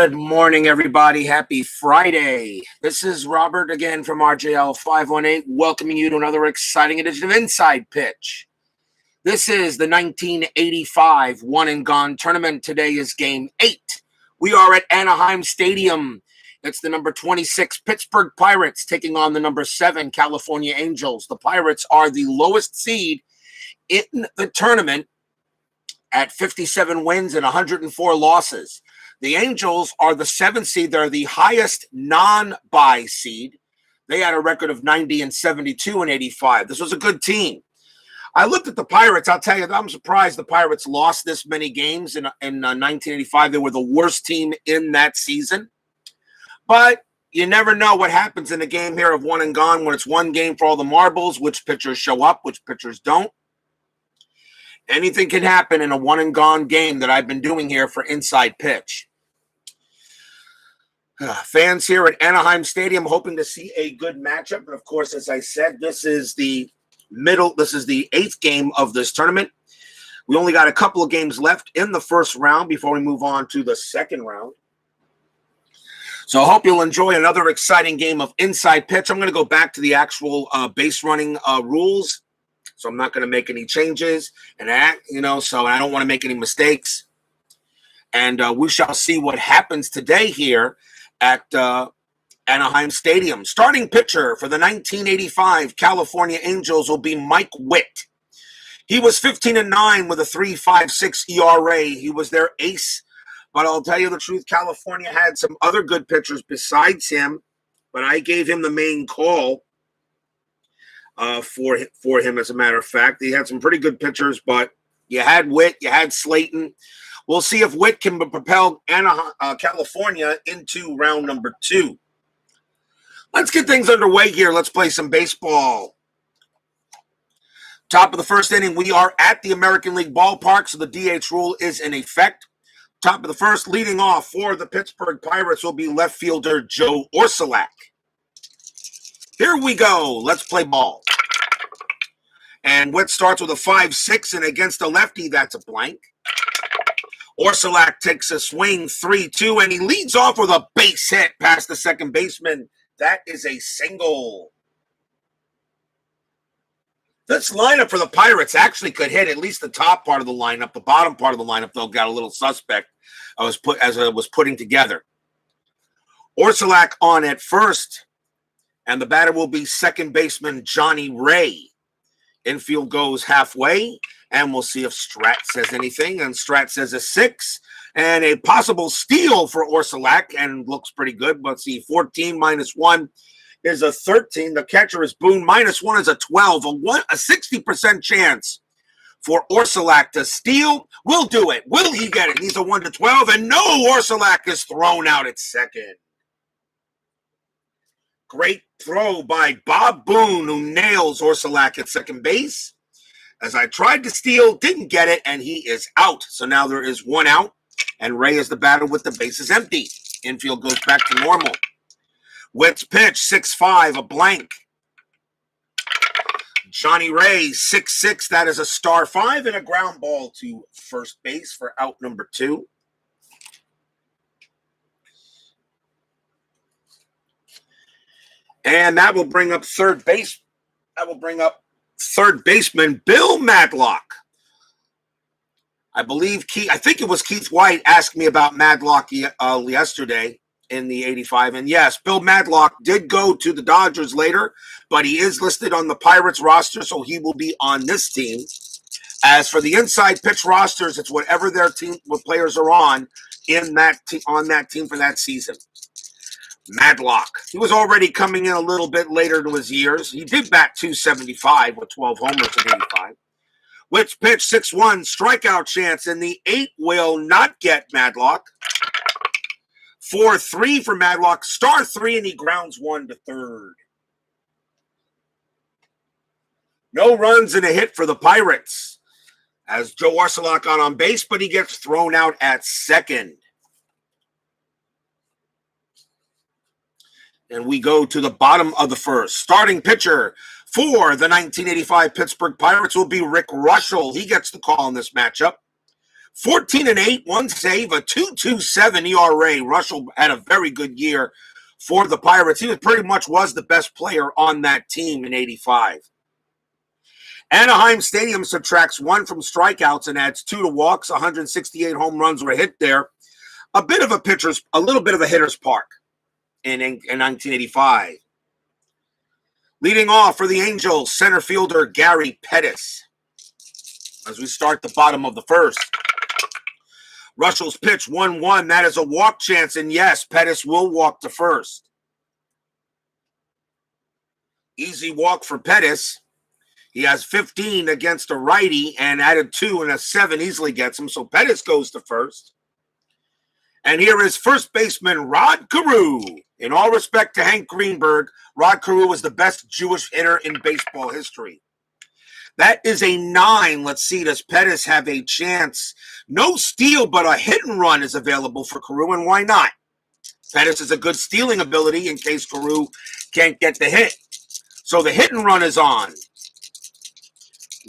Good morning, everybody. Happy Friday. This is Robert again from RJL 518, welcoming you to another exciting edition of Inside Pitch. This is the 1985 One and Gone tournament. Today is Game 8. We are at Anaheim Stadium. It's the number 26 Pittsburgh Pirates taking on the number 7 California Angels. The Pirates are the lowest seed in the tournament at 57 wins and 104 losses. The Angels are the 7th seed. They're the highest non-bye seed. They had a record of 90 and 72 and 85. This was a good team. I looked at the Pirates. I'll tell you, I'm surprised the Pirates lost this many games in 1985. They were the worst team in that season. But you never know what happens in a game here of one and gone when it's one game for all the marbles, which pitchers show up, which pitchers don't. Anything can happen in a one and gone game that I've been doing here for Inside Pitch. Fans here at Anaheim Stadium hoping to see a good matchup. And of course, as I said, this is the 8th game of this tournament. We only got a couple of games left in the first round before we move on to the second round. So I hope you'll enjoy another exciting game of Inside Pitch. I'm going to go back to the actual base running rules. So I'm not going to make any changes and so I don't want to make any mistakes. And we shall see what happens today here at Anaheim Stadium. Starting pitcher for the 1985 California Angels will be Mike Witt. He was 15-9 with a 3.56 ERA. He was their ace. But I'll tell you the truth, California had some other good pitchers besides him. But I gave him the main call for him, as a matter of fact. He had some pretty good pitchers, but you had Witt, you had Slayton. We'll see if Witt can propel California into round number 2. Let's get things underway here. Let's play some baseball. Top of the first inning, we are at the American League ballpark, so the DH rule is in effect. Top of the first, leading off for the Pittsburgh Pirates will be left fielder Joe Orsulak. Here we go. Let's play ball. And Witt starts with a 5-6, and against a lefty, that's a blank. Orsulak takes a swing, 3-2, and he leads off with a base hit past the second baseman. That is a single. This lineup for the Pirates actually could hit at least the top part of the lineup. The bottom part of the lineup, though, got a little suspect as I was putting together. Orsulak on at first, and the batter will be second baseman Johnny Ray. Infield goes halfway, and we'll see if Strat says anything. And Strat says a 6, and a possible steal for Orsulak, and looks pretty good. Let's see, 14 minus 1 is a 13. The catcher is Boone. Minus 1 is a 12. A 60% chance for Orsulak to steal. Will do it. Will he get it? He's a 1 to 12, and no, Orsulak is thrown out at second. Great throw by Bob Boone, who nails Orsulak at second base. As I tried to steal, didn't get it, and he is out. So now there is 1 out, and Ray is the batter with the bases empty. Infield goes back to normal. Witt's pitch, 6-5, a blank. Johnny Ray, 6-6, that is a star 5, and a ground ball to first base for out number 2. And that will bring up third base. That will bring up third baseman Bill Madlock. I think it was Keith White asked me about Madlock yesterday in the 85. And yes, Bill Madlock did go to the Dodgers later, but he is listed on the Pirates roster, so he will be on this team. As for the inside pitch rosters, it's whatever their team, what players are on that team for that season. Madlock. He was already coming in a little bit later to his years. He did bat .275 with 12 homers in 85. Witt's pitch, 6-1, strikeout chance, and the 8 will not get Madlock. 4-3 for Madlock, star 3, and he grounds 1 to third. No runs and a hit for the Pirates, as Joe Orsulak on base, but he gets thrown out at second. And we go to the bottom of the first. Starting pitcher for the 1985 Pittsburgh Pirates will be Reuschel. He gets the call in this matchup. 14-8, one save, a 2.27 ERA. Reuschel had a very good year for the Pirates. He pretty much was the best player on that team in 85. Anaheim Stadium subtracts 1 from strikeouts and adds 2 to walks. 168 home runs were hit there. A little bit of a hitter's park in 1985. Leading off for the Angels, center fielder Gary Pettis. As we start the bottom of the first. Reuschel's pitch 1-1. That is a walk chance, and yes, Pettis will walk to first. Easy walk for Pettis. He has 15 against a righty and added 2 and a 7 easily gets him. So Pettis goes to first. And here is first baseman Rod Carew. In all respect to Hank Greenberg, Rod Carew was the best Jewish hitter in baseball history. That is a 9. Let's see, does Pettis have a chance? No steal, but a hit and run is available for Carew, and why not? Pettis has a good stealing ability in case Carew can't get the hit. So the hit and run is on.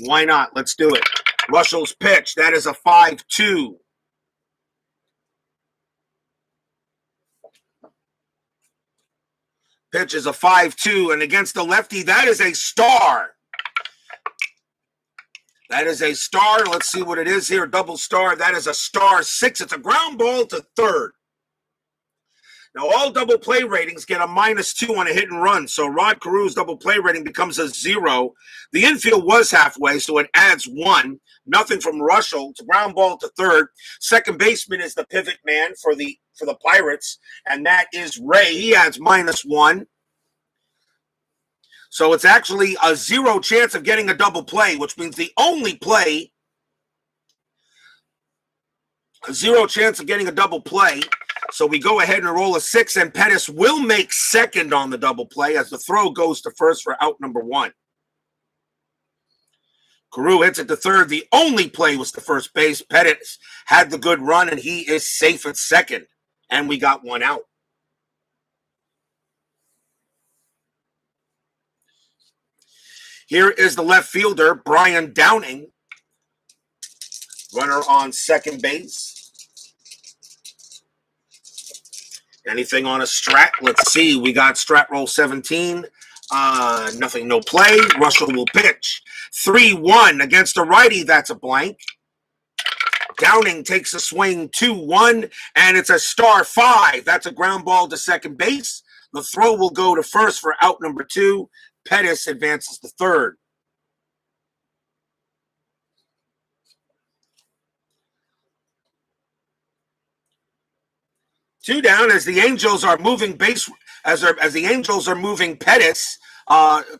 Why not? Let's do it. Reuschel's pitch, that is a 5-2. Pitch is a 5-2, and against the lefty, that is a star. That is a star. Let's see what it is here. Double star. That is a star 6. It's a ground ball to third. Now, all double play ratings get a -2 on a hit and run. So Rod Carew's double play rating becomes a 0. The infield was halfway, so it adds 1. Nothing from Reuschel. It's a ground ball to third. Second baseman is the pivot man for the Pirates, and that is Ray. He adds -1. So it's actually a 0 chance of getting a double play, which means the only play, a 0 chance of getting a double play. So we go ahead and roll a 6, and Pettis will make second on the double play as the throw goes to first for out number 1. Carew hits it to third. The only play was to first base. Pettis had the good run, and he is safe at second. And we got 1 out. Here is the left fielder, Brian Downing. Runner on second base. Anything on a strat? Let's see. We got strat roll 17. Nothing, no play. Reuschel will pitch. 3-1 against a righty. That's a blank. Downing takes a swing, 2-1, and it's a star 5. That's a ground ball to second base. The throw will go to first for out number 2. Pettis advances to third. Two down as the Angels are moving as the Angels are moving Pettis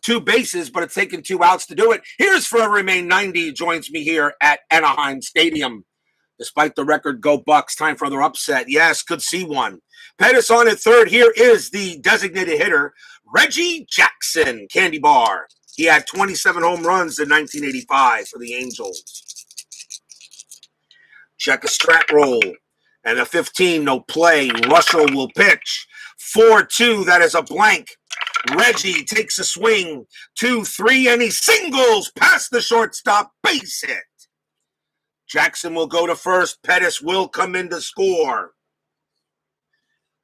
2 bases, but it's taken 2 outs to do it. Here's Forever Remain 90 joins me here at Anaheim Stadium. Despite the record, go Bucks. Time for another upset. Yes, could see one. Pettis on at third. Here is the designated hitter, Reggie Jackson, Candy Bar. He had 27 home runs in 1985 for the Angels. Check a strat roll. And a 15, no play. Reuschel will pitch. 4-2, that is a blank. Reggie takes a swing. 2-3, and he singles past the shortstop. Base hit. Jackson will go to first. Pettis will come in to score.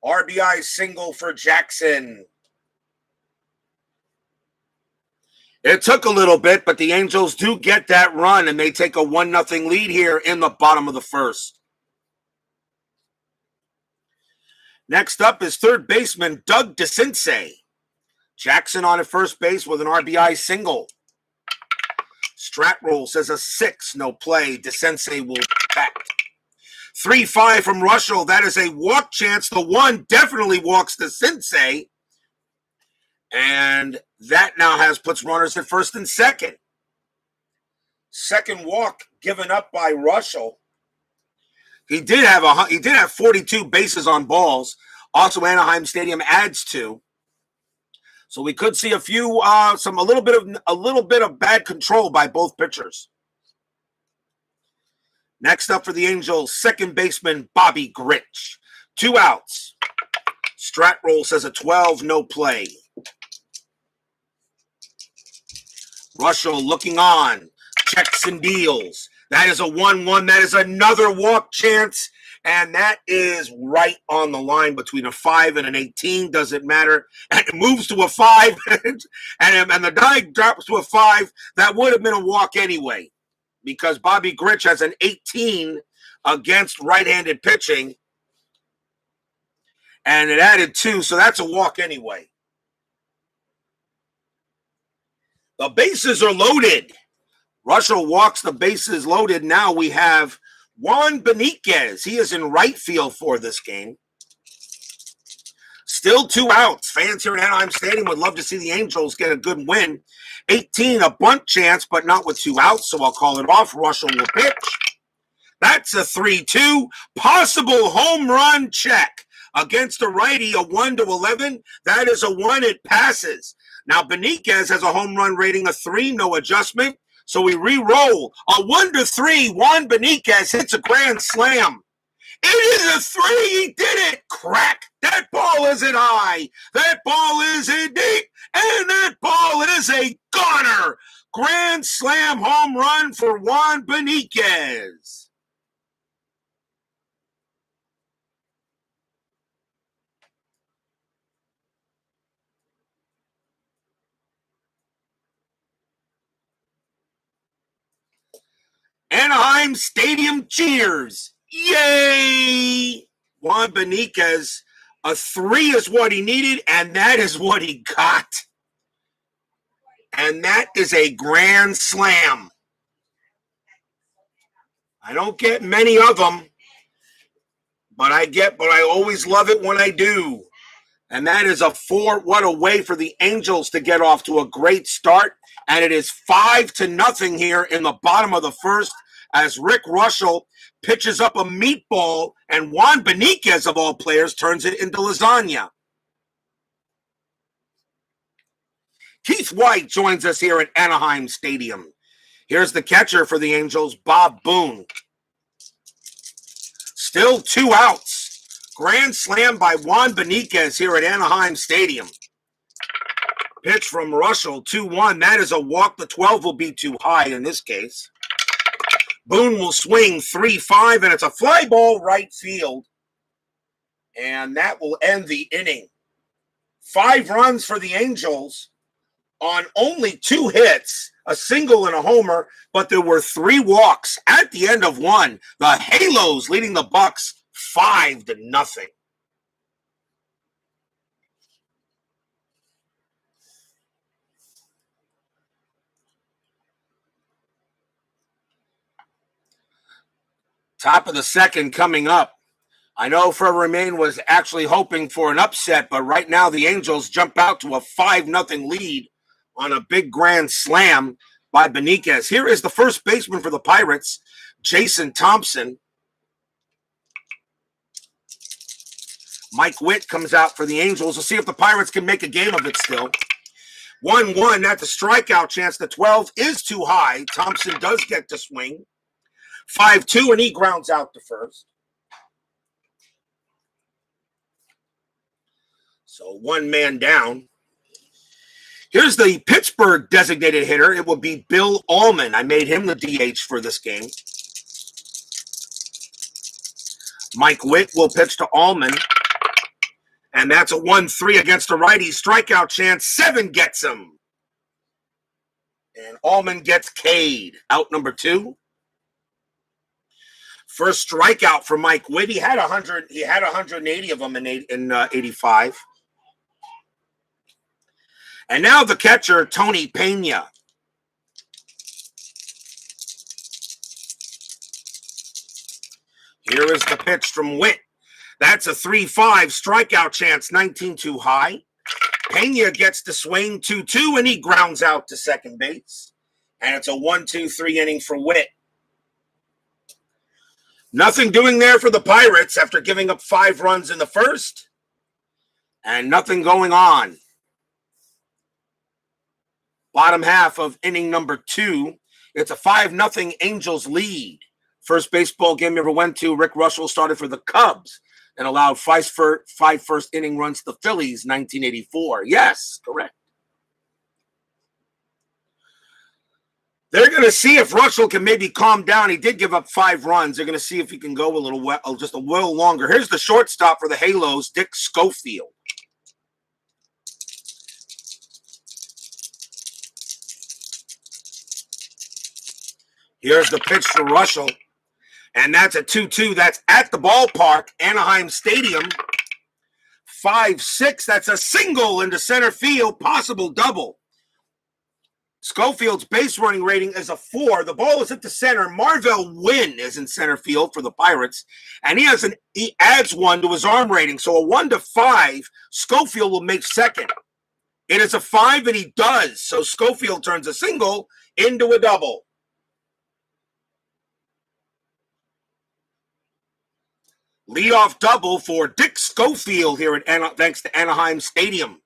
RBI single for Jackson. It took a little bit, but the Angels do get that run, and they take a 1-0 lead here in the bottom of the first. Next up is third baseman Doug DeCinces. Jackson on at first base with an RBI single. Strat roll says a 6, no play. DeCinces will bat. 3-5 from Reuschel. That is a walk chance. The 1 definitely walks DeCinces. And that now puts runners at first and second. Second walk given up by Reuschel. He did have 42 bases on balls. Also, Anaheim Stadium adds 2. So we could see a little bit of bad control by both pitchers. Next up for the Angels, second baseman Bobby Grich. 2 outs. Strat roll says a 12, no play. Reuschel looking on, checks and deals. That is a 1-1. That is another walk chance. And that is right on the line between a 5 and an 18. Doesn't matter. And it moves to a 5. and the die drops to a 5. That would have been a walk anyway, because Bobby Grich has an 18 against right-handed pitching. And it added 2, so that's a walk anyway. The bases are loaded. Reuschel walks, the bases loaded. Now we have Juan Benitez. He is in right field for this game. Still 2 outs. Fans here at Anaheim Stadium would love to see the Angels get a good win. 18, a bunt chance, but not with 2 outs, so I'll call it off. Reuschel will pitch. That's a 3-2. Possible home run check against a righty, a 1-11. That is a 1. It passes. Now, Benitez has a home run rating of 3, no adjustment. So we re-roll. A 1-3. Juan Benitez hits a grand slam. It is a 3. He did it. Crack. That ball isn't high. That ball isn't deep. And that ball is a goner. Grand slam home run for Juan Benitez. Anaheim Stadium cheers. Yay! Juan Benitez, a 3 is what he needed, and that is what he got. And that is a grand slam. I don't get many of them, but I always love it when I do. And that is a 4. What a way for the Angels to get off to a great start. And it is 5-0 here in the bottom of the first as Rick Reuschel pitches up a meatball and Juan Benitez, of all players, turns it into lasagna. Keith White joins us here at Anaheim Stadium. Here's the catcher for the Angels, Bob Boone. Still 2 outs. Grand slam by Juan Benitez here at Anaheim Stadium. Pitch from Reuschel, 2-1. That is a walk. The 12 will be too high in this case. Boone will swing 3-5, and it's a fly ball right field. And that will end the inning. 5 runs for the Angels on only 2 hits, a single and a homer, but there were 3 walks at the end of 1. The Halos leading the Bucks 5-0. Top of the second coming up. I know Trevor Remain was actually hoping for an upset, but right now the Angels jump out to a 5-0 lead on a big grand slam by Benitez. Here is the first baseman for the Pirates, Jason Thompson. Mike Witt comes out for the Angels. We'll see if the Pirates can make a game of it still. 1-1, that's a strikeout chance. The 12 is too high. Thompson does get to swing. 5-2, and he grounds out to first. So 1 man down. Here's the Pittsburgh designated hitter. It will be Bill Allman. I made him the DH for this game. Mike Witt will pitch to Allman. And that's a 1-3 against a righty. Strikeout chance. 7 gets him. And Allman gets K'd. Out number 2. First strikeout for Mike Witt. He had 180 of them in 85. And now the catcher, Tony Pena. Here is the pitch from Witt. That's a 3-5 strikeout chance, 19 too high. Pena gets to swing 2-2, and he grounds out to second base. And it's a 1-2-3 inning for Witt. Nothing doing there for the Pirates after giving up 5 runs in the first. And nothing going on. Bottom half of inning number 2. It's a 5-0 Angels lead. First baseball game you ever went to, Rick Reuschel started for the Cubs and allowed 5 first inning runs to the Phillies, 1984. Yes, correct. They're going to see if Reuschel can maybe calm down. He did give up 5 runs. They're going to see if he can go a little just a little longer. Here's the shortstop for the Halos, Dick Schofield. Here's the pitch to Reuschel, and that's a 2-2. That's at the ballpark, Anaheim Stadium. 5-6. That's a single into center field, possible double. Schofield's base running rating is a 4. The ball is at the center. Marvell Witt is in center field for the Pirates, and he adds 1 to his arm rating. So a 1-5, Schofield will make second. It is a 5, and he does. So Schofield turns a single into a double. Leadoff double for Dick Schofield here thanks to Anaheim Stadium.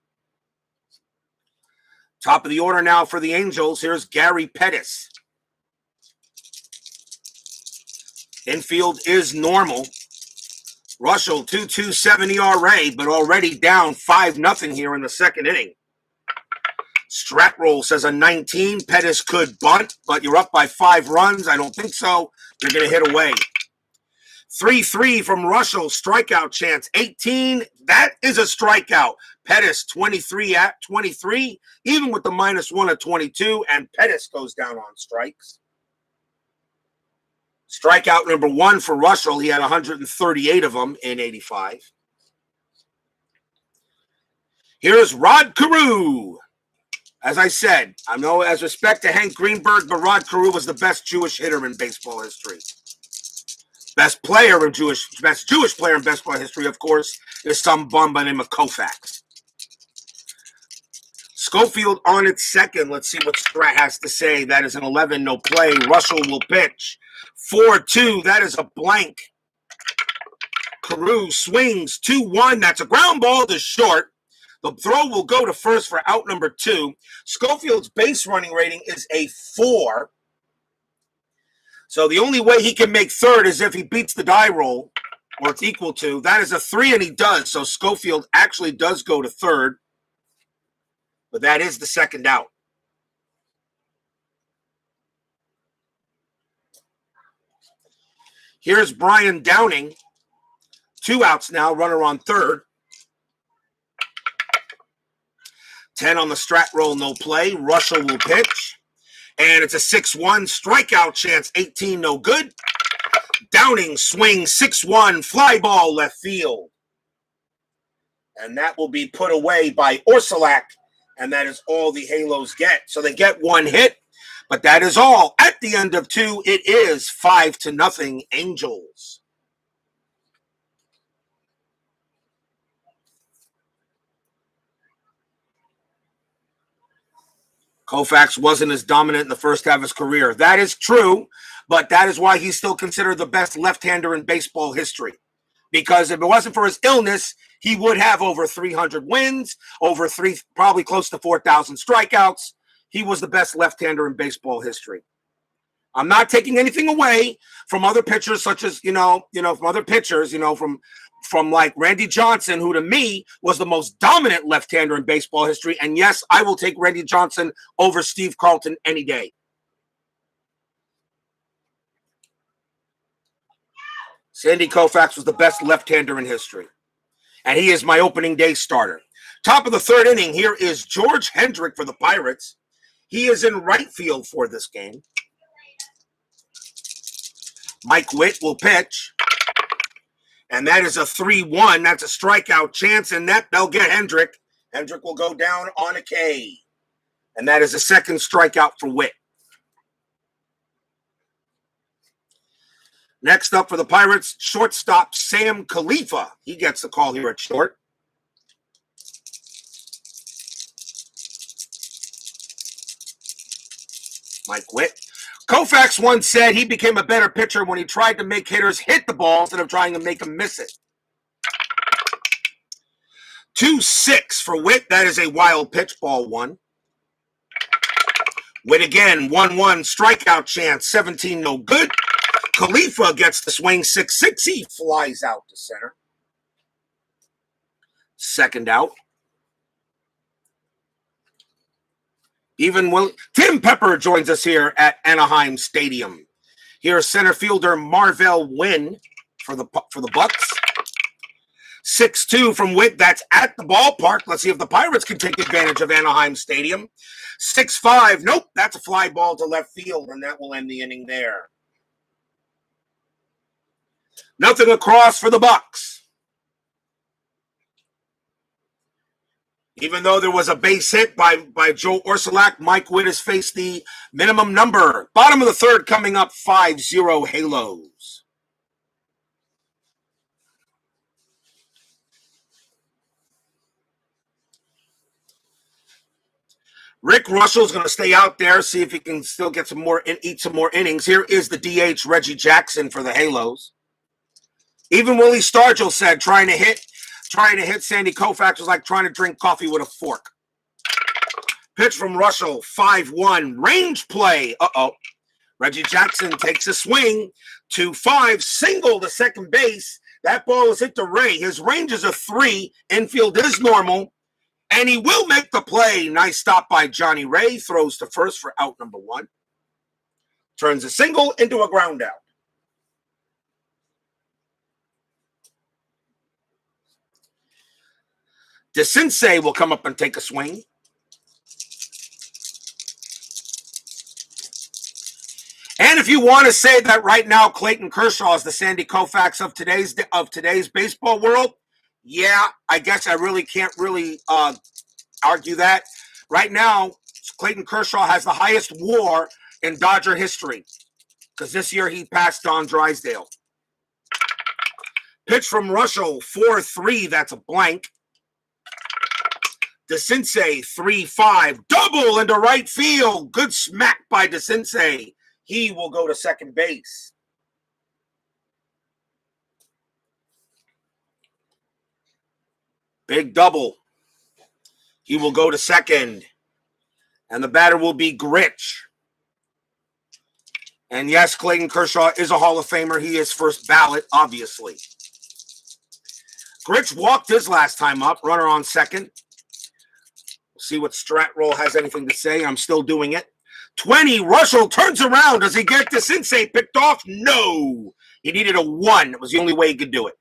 Top of the order now for the Angels. Here's Gary Pettis. Infield is normal. Reuschel, 2.27 ERA, but already down 5-0 here in the second inning. Strat roll says a 19. Pettis could bunt, but you're up by 5 runs. I don't think so. You're going to hit away. 3-3 from Reuschel, strikeout chance, 18. That is a strikeout. Pettis, 23 at 23, even with the -1 at 22, and Pettis goes down on strikes. Strikeout number 1 for Reuschel. He had 138 of them in 85. Here's Rod Carew. As I said, I know as respect to Hank Greenberg, but Rod Carew was the best Jewish hitter in baseball history. Best Jewish player in baseball history, of course, is some bum by the name of Koufax. Schofield on its second. Let's see what Strat has to say. That is an 11, no play. Reuschel will pitch. 4-2. That is a blank. Carew swings 2-1. That's a ground ball to short. The throw will go to first for out number 2. Schofield's base running rating is a 4. So the only way he can make third is if he beats the die roll, or it's equal to. That is a 3, and he does. So Schofield actually does go to third. But that is the second out. Here's Brian Downing. 2 outs now, runner on third. 10 on the Strat roll, no play. Reuschel will pitch. And it's a 6-1 strikeout chance, 18, no good. Downing swings 6-1, fly ball left field. And that will be put away by Orsulak, and that is all the Halos get. So they get 1 hit, but that is all. At the end of 2, it is 5-0 Angels. Koufax wasn't as dominant in the first half of his career. That is true, but that is why he's still considered the best left-hander in baseball history. Because if it wasn't for his illness, he would have over 300 wins, probably close to 4,000 strikeouts. He was the best left-hander in baseball history. I'm not taking anything away from other pitchers, such as, from other pitchers, from like Randy Johnson, who to me was the most dominant left-hander in baseball history. And yes, I will take Randy Johnson over Steve Carlton any day. Sandy Koufax was the best left-hander in history. And he is my opening day starter. Top of the third inning, here is George Hendrick for the Pirates. He is in right field for this game. Mike Witt will pitch. And that is a 3-1. That's a strikeout chance, and they'll get Hendrick. Hendrick will go down on a K. And that is a second strikeout for Witt. Next up for the Pirates, shortstop Sam Khalifa. He gets the call here at short. Mike Witt. Koufax once said he became a better pitcher when he tried to make hitters hit the ball instead of trying to make them miss it. 2-6 for Witt. That is a wild pitch, ball 1. Witt again, 1-1 strikeout chance, 17 no good. Khalifa gets the swing, 6-6. He flies out to center. Second out. Tim Pepper joins us here at Anaheim Stadium. Here's center fielder Marvell Wynn for the Bucks. 6-2 from Witt. That's at the ballpark. Let's see if the Pirates can take advantage of Anaheim Stadium. 6-5. Nope, that's a fly ball to left field, and that will end the inning there. Nothing across for the Bucks. Even though there was a base hit by Joe Orsulak, Mike Witt has faced the minimum number. Bottom of the third coming up, 5-0 Halos. Rick Reuschel going to stay out there, see if he can still get some more and eat some more innings. Here is the DH, Reggie Jackson, for the Halos. Even Willie Stargell said trying to hit Sandy Koufax was like trying to drink coffee with a fork. Pitch from Reuschel, 5-1. Range play. Reggie Jackson takes a swing. 2-5. Single to second base. That ball is hit to Ray. His range is a 3. Infield is normal. And he will make the play. Nice stop by Johnny Ray. Throws to first for out number 1. Turns a single into a ground out. DeCinces will come up and take a swing. And if you want to say that right now Clayton Kershaw is the Sandy Koufax of today's baseball world, yeah, I guess I really can't argue that. Right now, Clayton Kershaw has the highest WAR in Dodger history because this year he passed Don Drysdale. Pitch from Reuschel, 4-3. That's a blank. DeCinces, 3-5. Double into right field. Good smack by DeCinces. He will go to second base. Big double. He will go to second. And the batter will be Gritch. And yes, Clayton Kershaw is a Hall of Famer. He is first ballot, obviously. Gritch walked his last time up. Runner on second. See what Stratroll has anything to say. I'm still doing it. 20. Reuschel turns around. Does he get DeCinces picked off? No. He needed a 1. It was the only way he could do it.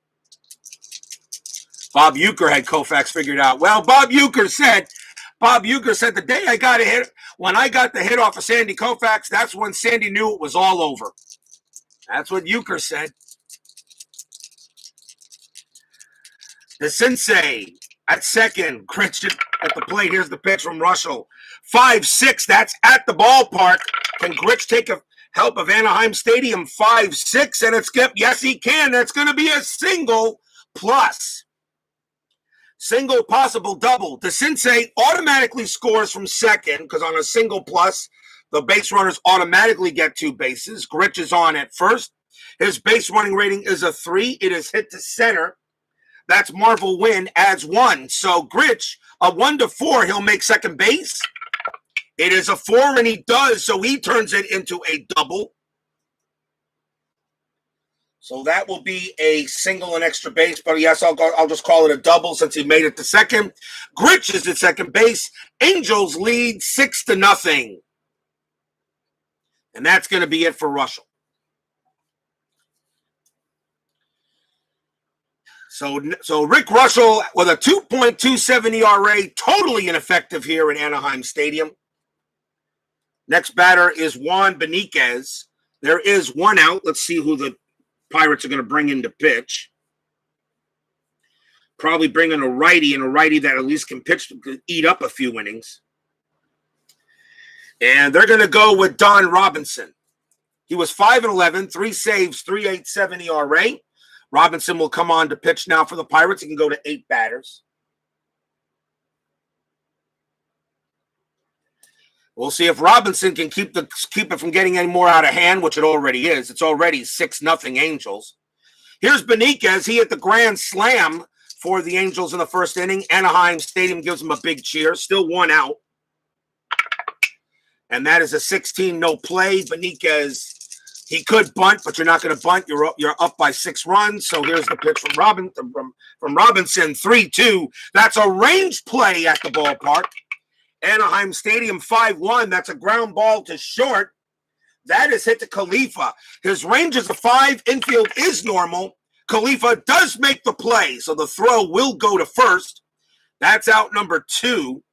Bob Uecker had Koufax figured out. Well, Bob Uecker said the day I got a hit, when I got the hit off of Sandy Koufax, that's when Sandy knew it was all over. That's what Uecker said. DeCinces at second. Gritch at the plate. Here's the pitch from Reuschel. 5-6. That's at the ballpark. Can Gritch take a help of Anaheim Stadium? 5-6. And it's skip. Yes, he can. That's going to be a single plus. Single possible double. DeCinces automatically scores from second because on a single plus, the base runners automatically get 2 bases. Gritch is on at first. His base running rating is a 3. It is hit to center. That's Marvell Wynn adds 1. So Gritch, a 1-4, he'll make second base. It is a 4, and he does, so he turns it into a double. So that will be a single and extra base, but yes, I'll just call it a double since he made it to second. Gritch is at second base. Angels lead 6-0. And that's going to be it for Reuschel. So Rick Reuschel with a 2.27 ERA, totally ineffective here in Anaheim Stadium. Next batter is Juan Beniquez. There is 1 out. Let's see who the Pirates are going to bring in to pitch. Probably bring in a righty, and a righty that at least can pitch, can eat up a few innings. And they're going to go with Don Robinson. He was 5-11, 3 saves, 3.87 ERA. Robinson will come on to pitch now for the Pirates. He can go to 8 batters. We'll see if Robinson can keep it from getting any more out of hand, which it already is. It's already 6-0 Angels. Here's Beniquez. He hit the grand slam for the Angels in the first inning. Anaheim Stadium gives him a big cheer. Still 1 out. And that is a 16 play. Beniquez, he could bunt, but you're not going to bunt. You're up by 6 runs. So here's the pitch from Robinson, 3-2. That's a range play at the ballpark. Anaheim Stadium 5-1. That's a ground ball to short. That is hit to Khalifa. His range is a 5. Infield is normal. Khalifa does make the play, so the throw will go to first. That's out number 2.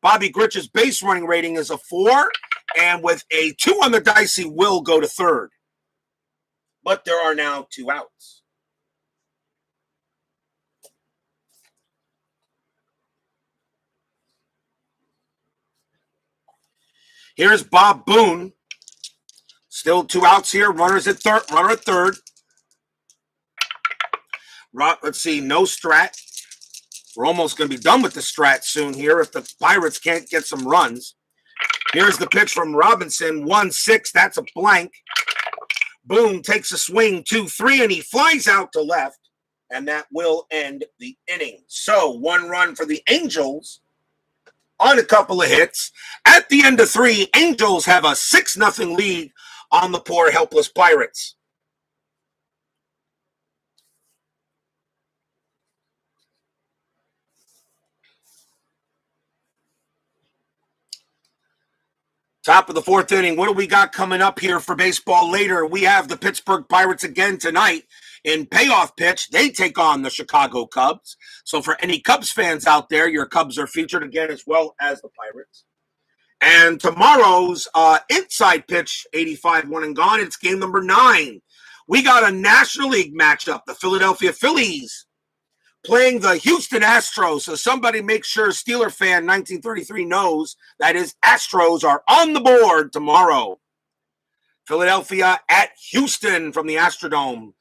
Bobby Gritch's base running rating is a 4, and with a 2 on the dice, he will go to third. But there are now 2 outs. Here's Bob Boone. Still 2 outs here. Runner at third. Let's see, no strat. We're almost going to be done with the strat soon here if the Pirates can't get some runs. Here's the pitch from Robinson, 1-6. That's a blank. Boone takes a swing, 2-3, and he flies out to left, and that will end the inning. So 1 run for the Angels on a couple of hits. At the end of 3, Angels have a 6-0 lead on the poor, helpless Pirates. Top of the 4th inning. What do we got coming up here for baseball later? We have the Pittsburgh Pirates again tonight in Payoff Pitch. They take on the Chicago Cubs. So for any Cubs fans out there, your Cubs are featured again as well as the Pirates. And tomorrow's Inside Pitch, 85 1 and gone. It's game number 9. We got a National League matchup. The Philadelphia Phillies playing the Houston Astros. So somebody make sure Steeler fan 1933 knows that his Astros are on the board tomorrow. Philadelphia at Houston from the Astrodome.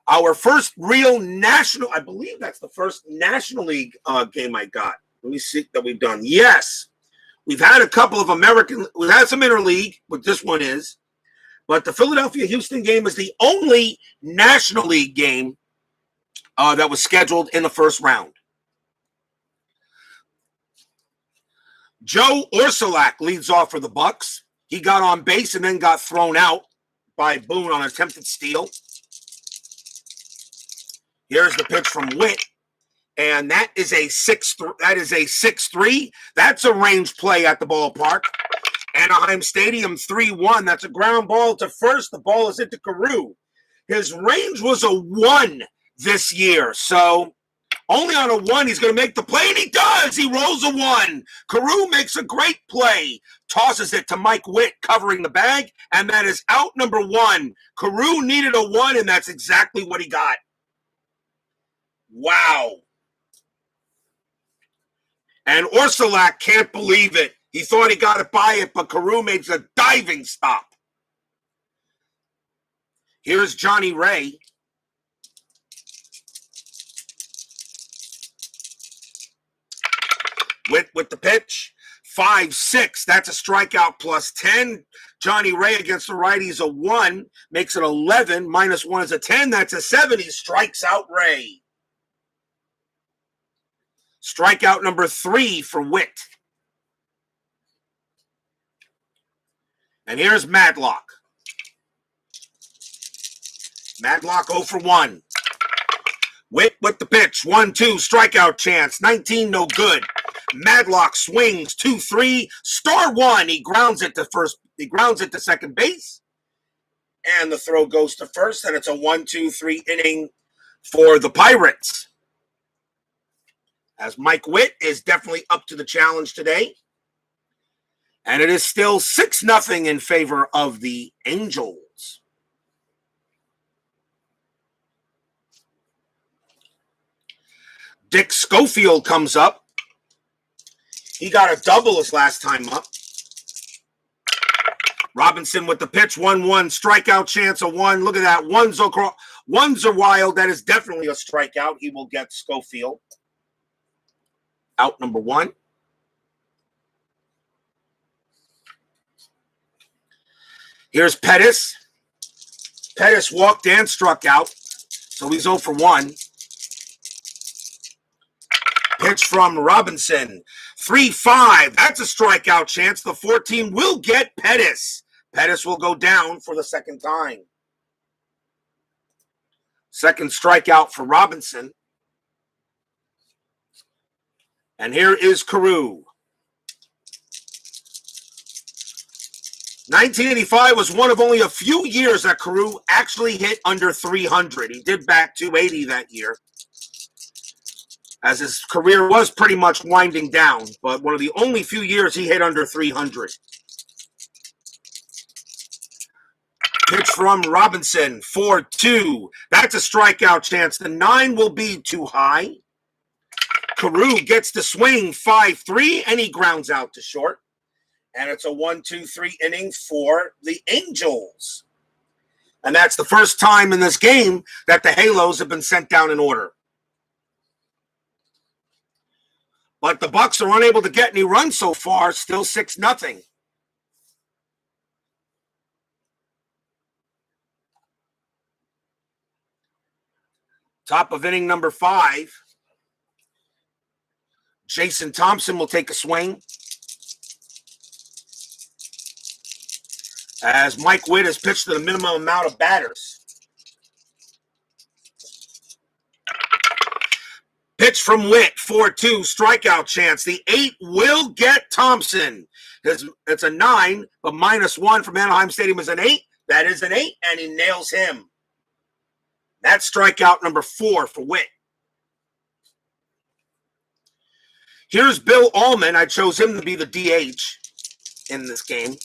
Our first real national, I believe that's the first National League game I got. Let me see that we've done. Yes. We've had a couple of we've had some interleague, but this one is. But the Philadelphia-Houston game is the only National League game that was scheduled in the first round. Joe Orsulak leads off for the Bucks. He got on base and then got thrown out by Boone on an attempted steal. Here's the pitch from Witt, and that is a 6-3. That's a range play at the ballpark. Anaheim Stadium 3-1. That's a ground ball to first. The ball is into Carew. His range was a 1 this year, so only on a 1 he's going to make the play, and he does. He rolls a 1. Carew makes a great play, tosses it to Mike Witt covering the bag, and that is out number 1. Carew needed a 1, and that's exactly what he got. Wow. And Orsulak can't believe it. He thought he got it by it, but Carew makes a diving stop. Here's Johnny Ray. With the pitch, 5-6. That's a strikeout plus 10. Johnny Ray against the righties a 1, makes it 11. Minus 1 is a 10. That's a 7. He strikes out Ray. Strikeout number 3 for Witt. And here's Madlock. Madlock 0 for 1. Witt with the pitch, 1-2, strikeout chance, 19, no good. Madlock swings, 2-3, star 1. He grounds it to second base. And the throw goes to first, and it's a 1-2-3 inning for the Pirates. As Mike Witt is definitely up to the challenge today. And it is still 6-0 in favor of the Angels. Dick Schofield comes up. He got a double his last time up. Robinson with the pitch, 1-1, strikeout chance of 1. Look at that, ones are wild. That is definitely a strikeout. He will get Schofield. Out number 1. Here's Pettis. Pettis walked and struck out, so he's 0 for 1. Pitch from Robinson. 3-5. That's a strikeout chance. The 14 will get Pettis. Pettis will go down for the second time. Second strikeout for Robinson. And here is Carew. 1985 was one of only a few years that Carew actually hit under 300. He did bat 280 that year, as his career was pretty much winding down, but one of the only few years he hit under 300. Pitch from Robinson, 4-2. That's a strikeout chance. The 9 will be too high. Carew gets the swing, 5-3, and he grounds out to short. And it's a 1-2-3 inning for the Angels. And that's the first time in this game that the Halos have been sent down in order. But the Bucks are unable to get any runs so far, still 6-0. Top of inning number 5. Jason Thompson will take a swing, as Mike Witt has pitched to the minimum amount of batters. Pitch from Witt, 4-2, strikeout chance. The 8 will get Thompson. It's a 9, but -1 from Anaheim Stadium is an 8. That is an 8, and he nails him. That's strikeout number 4 for Witt. Here's Bill Allman. I chose him to be the DH in this game.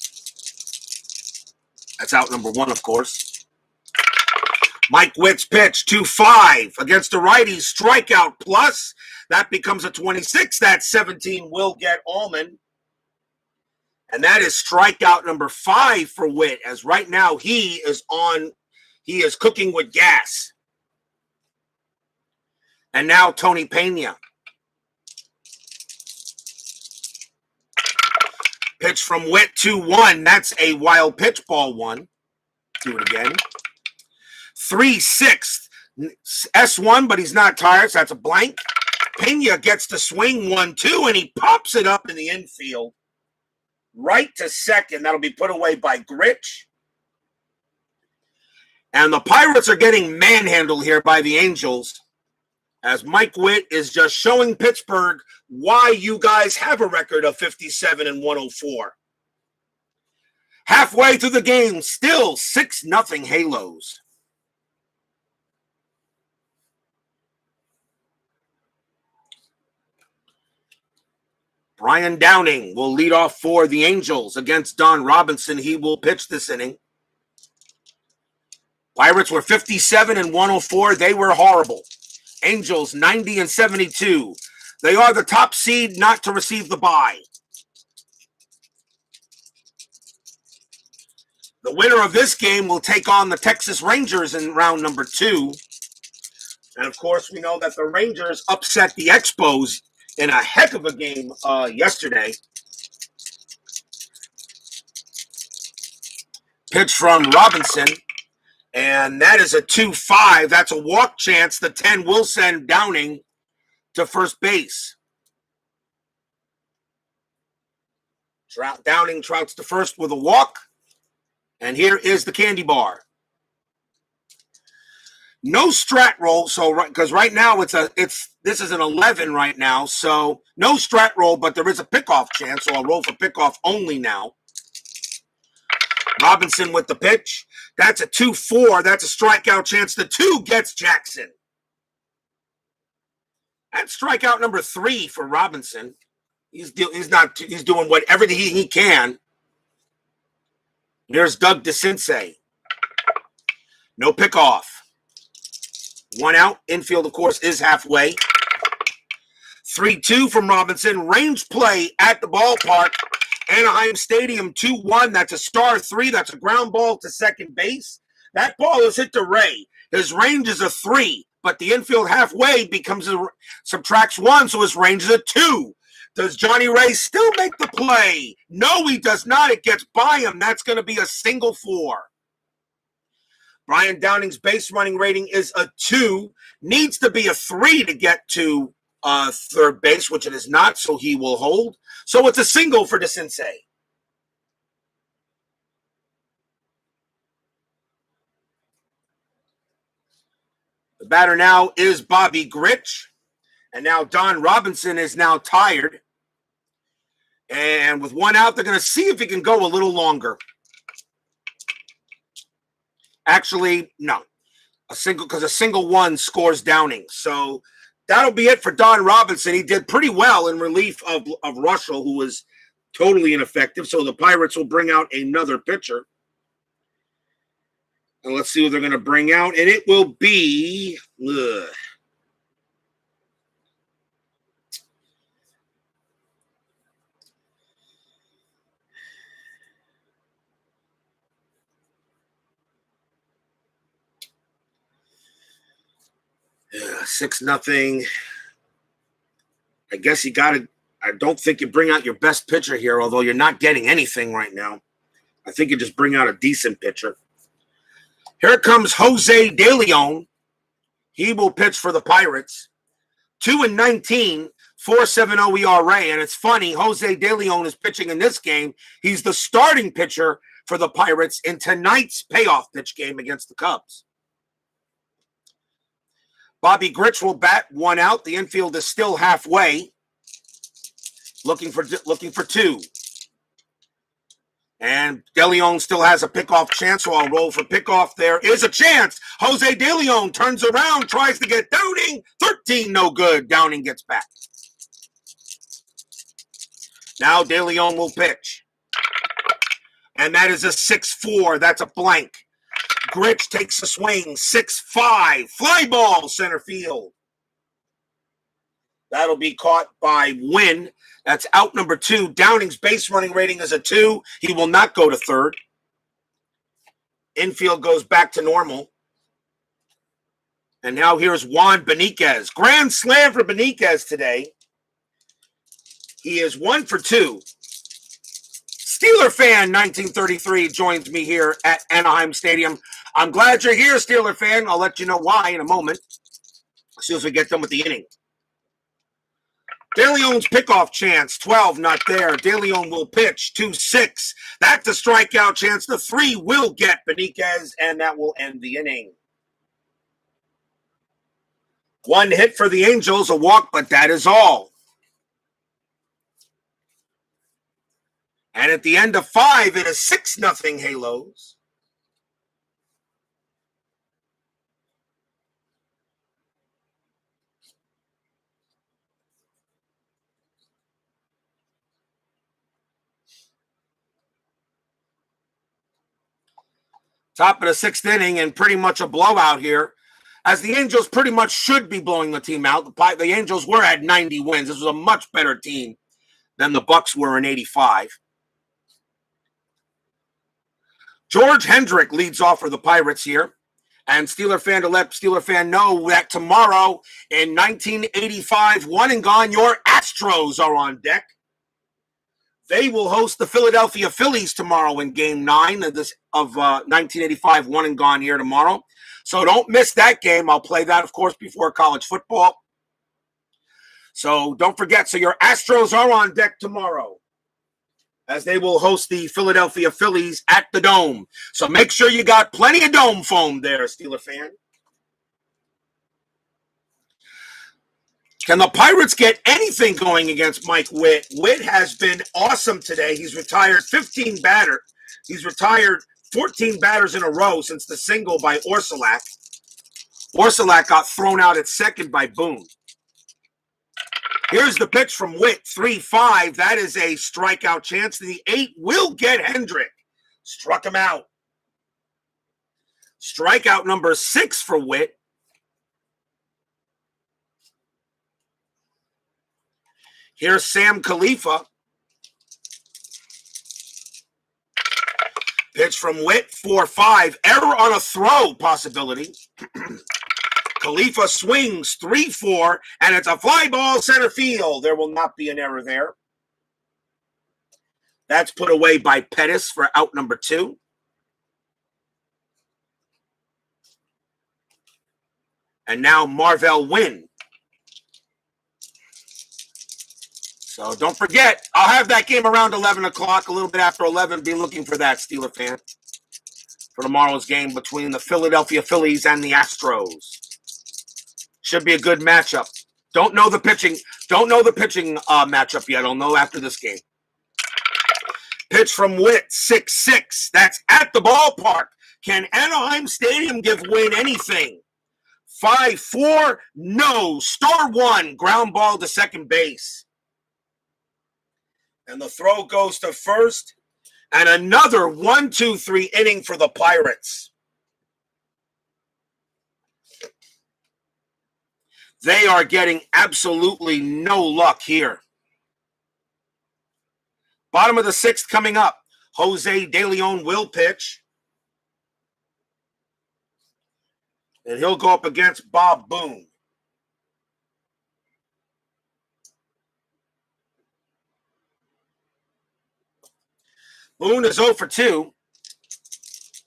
That's out number 1, of course. Mike Witt's pitch, 2-5 against the righty, strikeout plus. That becomes a 26. That 17 will get Allman. And that is strikeout number 5 for Witt, as right now he is cooking with gas. And now Tony Pena. Pitch from Witt, 2-1. That's a wild pitch, ball 1. Do it again. 3-6. S1, but he's not tired, so that's a blank. Pena gets the swing, 1-2, and he pops it up in the infield. Right to second. That'll be put away by Gritch. And the Pirates are getting manhandled here by the Angels, as Mike Witt is just showing Pittsburgh why you guys have a record of 57-104. Halfway through the game, still 6-0 Halos. Brian Downing will lead off for the Angels against Don Robinson. He will pitch this inning. Pirates were 57-104. They were horrible. Angels 90-72. They are the top seed not to receive the bye. The winner of this game will take on the Texas Rangers in round number 2. And of course, we know that the Rangers upset the Expos in a heck of a game yesterday. Pitch from Robinson. And that is a 2-5. That's a walk chance. The 10 will send Downing to first base. Downing trouts to first with a walk. And here is the candy bar. No strat roll, so because right now this is an 11 right now, so no strat roll, but there is a pickoff chance, so I'll roll for pickoff only now. Robinson with the pitch. That's a 2-4. That's a strikeout chance. The 2 gets Jackson. That's strikeout number 3 for Robinson. He's doing whatever he can. Here's Doug DeCinces. No pickoff. 1 out. Infield, of course, is halfway. 3-2 from Robinson. Range play at the ballpark. Anaheim Stadium, 2-1. That's a star 3. That's a ground ball to second base. That ball is hit to Ray. His range is a 3, but the infield halfway subtracts 1, so his range is a 2. Does Johnny Ray still make the play? No, he does not. It gets by him. That's going to be a single 4. Brian Downing's base running rating is a 2. Needs to be a 3 to get to third base, which it is not, so he will hold. So it's a single for DeCinces. The batter now is Bobby Gritch. And now Don Robinson is now tired. And with 1 out, they're going to see if he can go a little longer. Actually, no. Because a single one scores Downing. So that'll be it for Don Robinson. He did pretty well in relief of Reuschel, who was totally ineffective. So the Pirates will bring out another pitcher. And let's see what they're going to bring out. And it will be... 6-0. I guess you got to. I don't think you bring out your best pitcher here, although you're not getting anything right now. I think you just bring out a decent pitcher. Here comes Jose De Leon. He will pitch for the Pirates. 2-19, 4.70 ERA. And it's funny, Jose De Leon is pitching in this game. He's the starting pitcher for the Pirates in tonight's payoff pitch game against the Cubs. Bobby Grich will bat, one out. The infield is still halfway. Looking for two. And De Leon still has a pickoff chance, so I'll roll for pickoff. There is a chance. Jose De Leon turns around, tries to get Downing. 13, no good. Downing gets back. Now De Leon will pitch. And that is a 6-4. That's a blank. Grich takes a swing, 6-5, fly ball, center field. That'll be caught by Wynn. That's out number 2. Downing's base running rating is a 2. He will not go to third. Infield goes back to normal. And now here's Juan Beniquez. Grand slam for Beniquez today. He is 1 for 2. Steeler fan 1933 joins me here at Anaheim Stadium. I'm glad you're here, Steeler fan. I'll let you know why in a moment, as soon as we get done with the inning. De Leon's pickoff chance, 12, not there. De Leon will pitch, 2-6. That's a strikeout chance. The 3 will get Beniquez, and that will end the inning. 1 hit for the Angels, a walk, but that is all. And at the end of 5, it is 6-0 Halos. Top of the 6th inning and pretty much a blowout here, as the Angels pretty much should be blowing the team out. The Angels were at 90 wins. This was a much better team than the Bucks were in 85. George Hendrick leads off for the Pirates here. And Steeler fan, to let Steeler fan know that tomorrow in 1985, one and gone, your Astros are on deck. They will host the Philadelphia Phillies tomorrow in Game 9 of 1985, one and gone here tomorrow. So don't miss that game. I'll play that, of course, before college football. So don't forget. So your Astros are on deck tomorrow, as they will host the Philadelphia Phillies at the Dome. So make sure you got plenty of dome foam there, Steeler fan. Can the Pirates get anything going against Mike Witt? Witt has been awesome today. He's retired 15 batters. He's retired 14 batters in a row since the single by Orsolak. Orsolak got thrown out at second by Boone. Here's the pitch from Witt, 3-5. That is a strikeout chance. The 8 will get Hendrick. Struck him out. Strikeout number 6 for Witt. Here's Sam Khalifa. Pitch from Witt, 4-5. Error on a throw possibility. Khalifa swings, 3-4, and it's a fly ball center field. There will not be an error there. That's put away by Pettis for out number 2. And now Marvell Wynn. So don't forget, I'll have that game around 11 o'clock, a little bit after 11. Be looking for that, Steeler fan, for tomorrow's game between the Philadelphia Phillies and the Astros. Should be a good matchup. Don't know the pitching matchup yet. I'll know after this game. Pitch from Witt, 6-6. That's at the ballpark. Can Anaheim Stadium give Win anything? 5-4, no. Star one, ground ball to second base. And the throw goes to first. And another 1-2-3 inning for the Pirates. They are getting absolutely no luck here. Bottom of the sixth coming up. Jose De Leon will pitch. And he'll go up against Bob Boone. Boone is 0 for 2.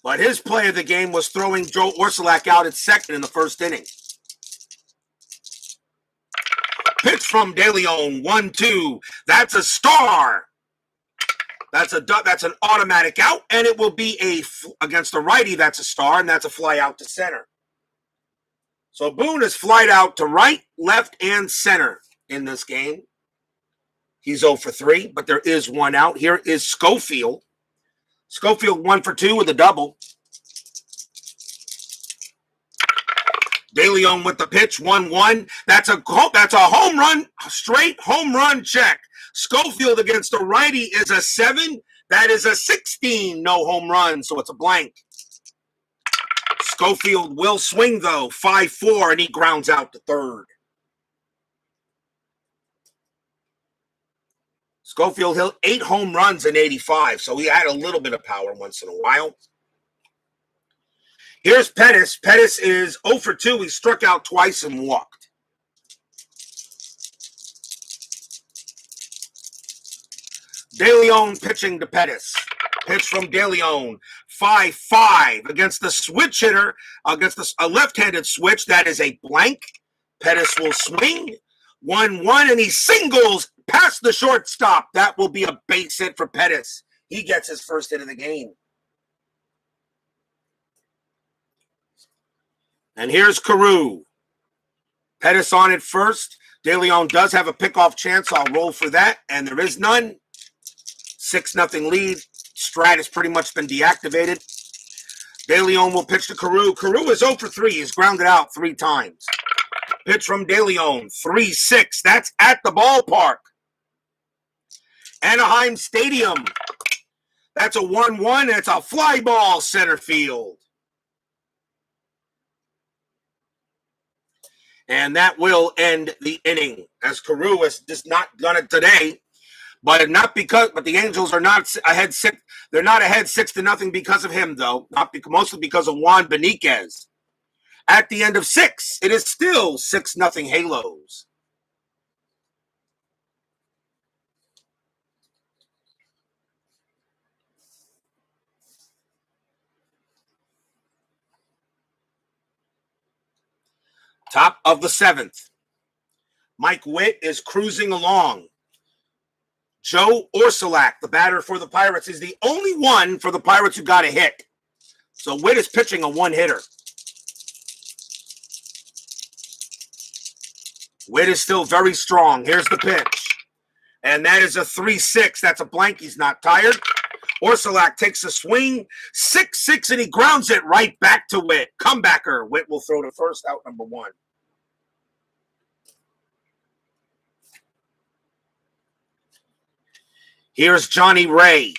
But his play of the game was throwing Joe Orsulak out at second in the first inning. Pitch from De Leon, 1-2. That's a star. That's an automatic out, and it will be against the righty. That's a star, and that's a fly out to center. So Boone is flied out to right, left, and center in this game. He's 0 for 3, but there is one out. Here is Schofield. Schofield 1 for 2 with a double. De Leon with the pitch, 1-1. That's a home run, straight home run check. Schofield against the righty is a 7. That is a 16. No home run, so it's a blank. Schofield will swing, though, 5-4, and he grounds out to third. Schofield hit 8 home runs in 85, so he had a little bit of power once in a while. Here's Pettis. Pettis is 0 for 2. He struck out twice and walked. De Leon pitching to Pettis. Pitch from De Leon. 5-5 against the switch hitter, against a left-handed switch. That is a blank. Pettis will swing. 1-1, and he singles past the shortstop. That will be a base hit for Pettis. He gets his first hit of the game. And here's Carew. Pettis on it first. De Leon does have a pickoff chance. I'll roll for that, and there is none. 6-0 lead. Strat has pretty much been deactivated. De Leon will pitch to Carew. Carew is 0 for 3. He's grounded out 3 times. Pitch from De Leon. 3-6. That's at the ballpark. Anaheim Stadium. That's a 1-1. It's a fly ball center field. And that will end the inning, as Carew has just not done it today. But the Angels are not ahead 6. They're not ahead 6-0 because of him, though. Mostly because of Juan Beniquez. At the end of 6, it is still 6-0 Halos. Top of the 7th. Mike Witt is cruising along. Joe Orsulak, the batter for the Pirates, is the only one for the Pirates who got a hit. So Witt is pitching a one-hitter. Witt is still very strong. Here's the pitch. And that is a 3-6. That's a blank. He's not tired. Orsulak takes a swing. 6-6, and he grounds it right back to Witt. Comebacker. Witt will throw to first, out number 1. Here's Johnny Ray.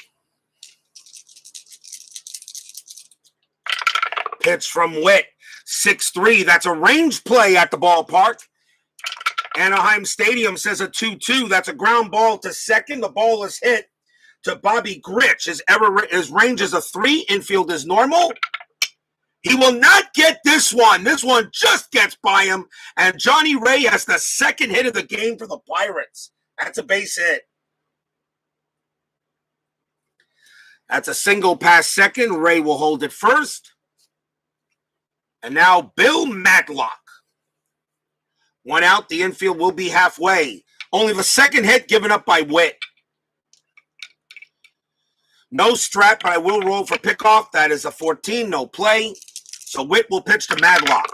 Pitch from Witt. 6-3. That's a range play at the ballpark. Anaheim Stadium says a 2-2. That's a ground ball to second. The ball is hit to Bobby Grich. His range is a 3. Infield is normal. He will not get this one. This one just gets by him. And Johnny Ray has the second hit of the game for the Pirates. That's a base hit. That's a single past second. Ray will hold it first. And now Bill Madlock. 1 out. The infield will be halfway. Only the second hit given up by Witt. No Strat, but I will roll for pickoff. That is a 14. No play. So Witt will pitch to Madlock.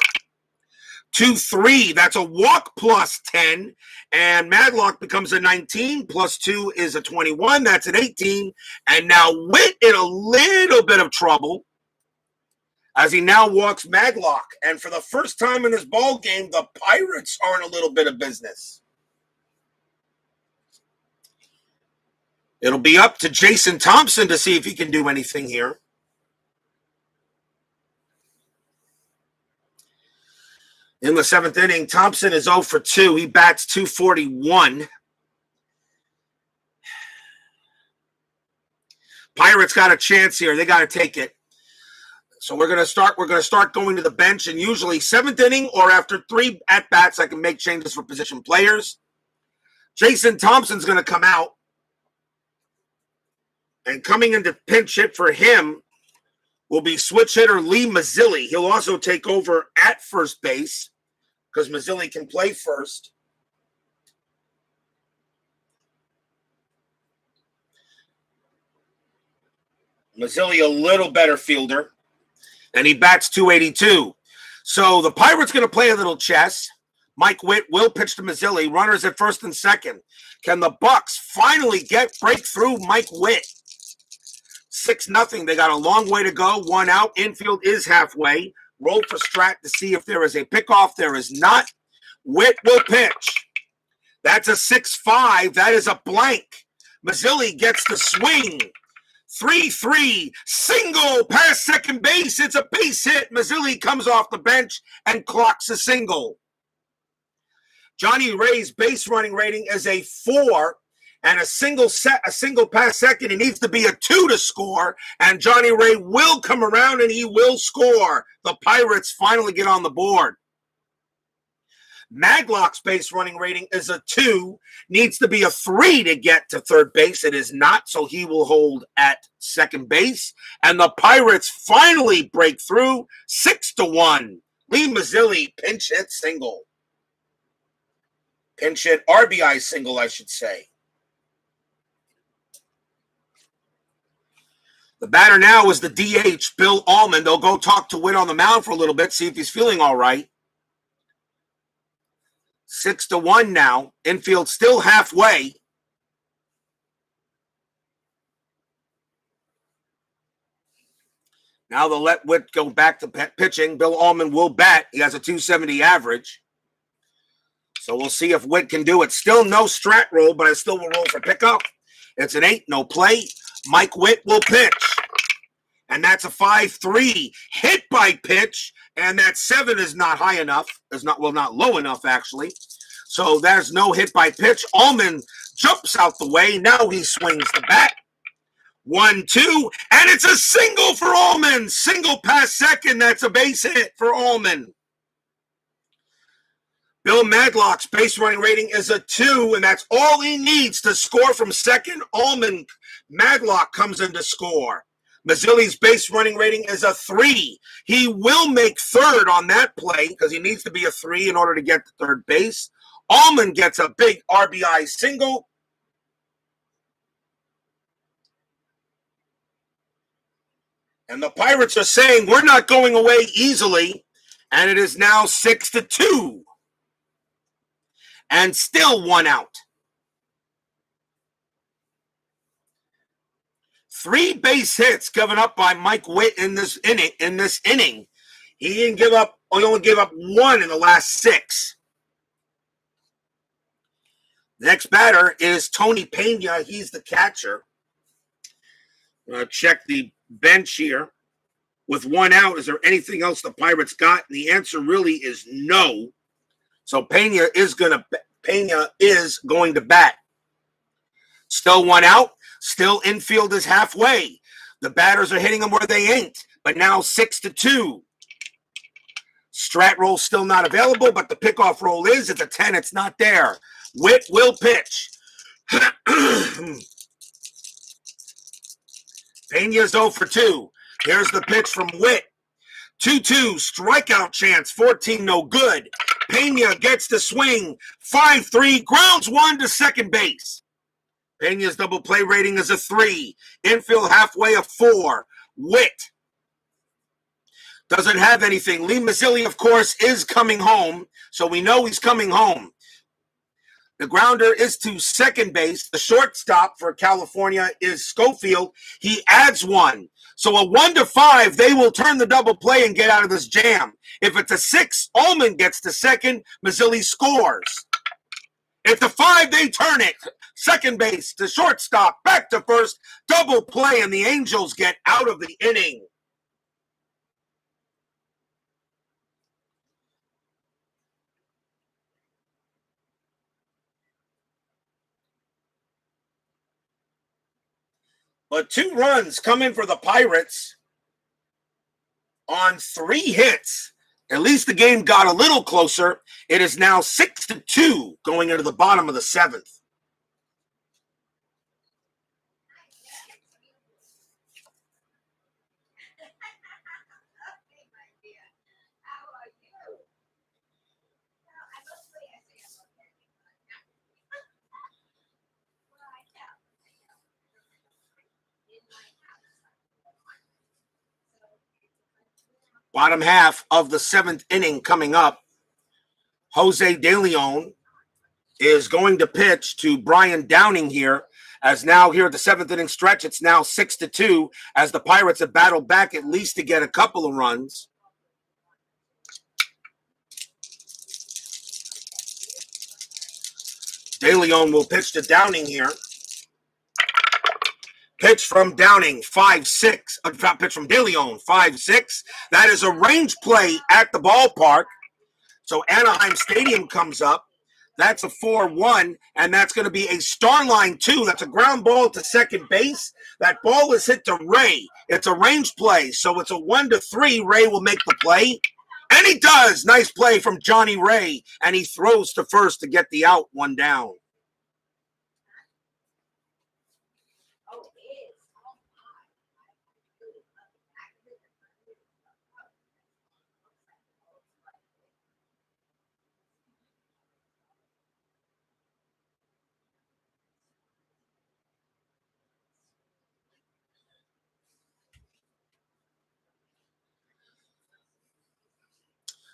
2-3. That's a walk plus 10. And Madlock becomes a 19. Plus 2 is a 21. That's an 18. And now Witt in a little bit of trouble. as he now walks Maglock. And for the first time in this ball game, the Pirates are in a little bit of business. It'll be up to Jason Thompson to see if he can do anything here. In the 7th inning, Thompson is 0 for 2. He bats .241. Pirates got a chance here. They got to take it. So we're gonna start going to the bench, and usually 7th inning or after 3 at-bats, I can make changes for position players. Jason Thompson's gonna come out. And coming into pinch hit for him will be switch hitter Lee Mazzilli. He'll also take over at first base because Mazzilli can play first. Mazzilli a little better fielder, and he bats .282. So the Pirates going to play a little chess. Mike Witt will pitch to Mazzilli. Runners at first and second. Can the Bucks finally break through Mike Witt? 6-0. They got a long way to go. 1 out. Infield is halfway. Roll for Strat to see if there is a pickoff. There is not. Witt will pitch. That's a 6-5. That is a blank. Mazzilli gets the swing. 3-3. Single past second base. It's a base hit. Mazzilli comes off the bench and clocks a single. Johnny Ray's base running rating is a 4. And a single pass second, it needs to be a 2 to score, and Johnny Ray will come around and he will score. The Pirates finally get on the board. Maglock's base running rating is a 2, needs to be a 3 to get to third base. It is not, so he will hold at second base. And the Pirates finally break through 6-1. Lee Mazzilli pinch hit single. Pinch hit RBI single, I should say. The batter now is the DH, Bill Allman. They'll go talk to Witt on the mound for a little bit, see if he's feeling all right. 6-1 now. Infield still halfway. Now they'll let Witt go back to pitching. Bill Allman will bat. He has a .270 average. So we'll see if Witt can do it. Still no Strat roll, but I still will roll for pickup. It's an 8, no play. Mike Witt will pitch. And that's a 5-3 hit by pitch. And that 7 is not high enough. Not low enough, actually. So there's no hit by pitch. Allman jumps out the way. Now he swings the bat. 1-2. And it's a single for Allman. Single past second. That's a base hit for Allman. Bill Maglock's base running rating is a 2, and that's all he needs to score from second. Maglock comes in to score. Mazzilli's base running rating is a 3. He will make third on that play because he needs to be a 3 in order to get to third base. Allman gets a big RBI single. And the Pirates are saying we're not going away easily, and it is now 6-2. And still 1 out. 3 base hits given up by Mike Witt in this inning. He only gave up 1 in the last 6. The next batter is Tony Pena. He's the catcher. Check the bench here. With 1 out, is there anything else the Pirates got? And the answer really is no. So Pena is going to bat. Still 1 out. Still infield is halfway. The batters are hitting them where they ain't. But now 6-2. Strat roll still not available, but the pickoff roll is. It's a 10. It's not there. Witt will pitch. Pena's 0 for 2. Here's the pitch from Witt. 2-2, strikeout chance, 14, no good. Pena gets the swing, 5-3, grounds 1 to second base. Pena's double play rating is a 3. Infield halfway, a 4. Witt doesn't have anything. Lee Mazzilli, of course, is coming home, so we know he's coming home. The grounder is to second base. The shortstop for California is Schofield. He adds one. So a 1-5, they will turn the double play and get out of this jam. If it's a 6, Ullman gets to second. Mazzilli scores. If the 5, they turn it. Second base to shortstop, back to first. Double play, and the Angels get out of the inning. But 2 runs come in for the Pirates on 3 hits. At least the game got a little closer. It is now 6-2 going into the bottom of the 7th. Bottom half of the 7th inning coming up. Jose De Leon is going to pitch to Brian Downing here. As now here at the 7th inning stretch, it's now 6-2 as the Pirates have battled back at least to get a couple of runs. De Leon will pitch to Downing here. Pitch from Downing, 5-6. Pitch from De Leon, 5-6. That is a range play at the ballpark. So Anaheim Stadium comes up. That's a 4-1, and that's going to be a star line 2. That's a ground ball to second base. That ball is hit to Ray. It's a range play, so it's a 1-3. Ray will make the play, and he does. Nice play from Johnny Ray, and he throws to first to get the out, 1 down.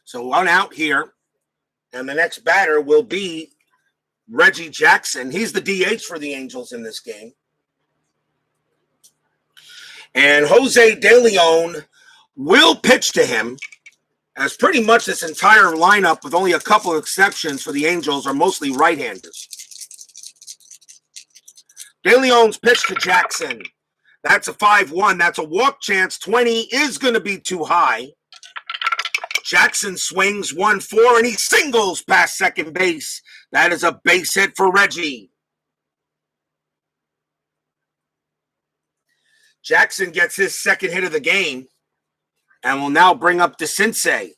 So 1 out here, and the next batter will be Reggie Jackson. He's the DH for the Angels in this game. And Jose De Leon will pitch to him, as pretty much this entire lineup, with only a couple of exceptions for the Angels, are mostly right-handers. De Leon's pitch to Jackson. That's a 5-1. That's a walk chance. 20 is going to be too high. Jackson swings 1-4, and he singles past second base. That is a base hit for Reggie. Jackson gets his second hit of the game and will now bring up DeCinces.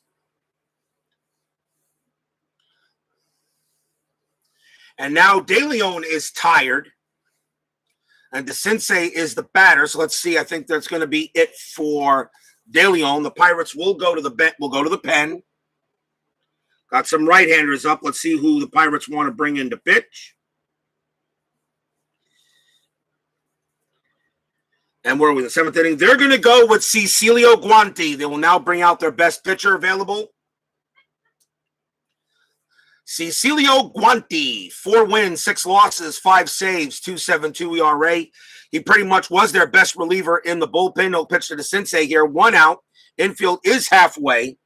And now De Leon is tired, and DeCinces is the batter. So let's see. I think that's going to be it for De Leon. The Pirates will go to the pen. Got some right-handers up. Let's see who the Pirates want to bring in to pitch. And where are we in the 7th inning? They're going to go with Cecilio Guanti. They will now bring out their best pitcher available. Cecilio Guanti, 4 wins, 6 losses, 5 saves, 2.72 ERA. He pretty much was their best reliever in the bullpen. He'll pitch to DeCinces here. 1 out. Infield is halfway.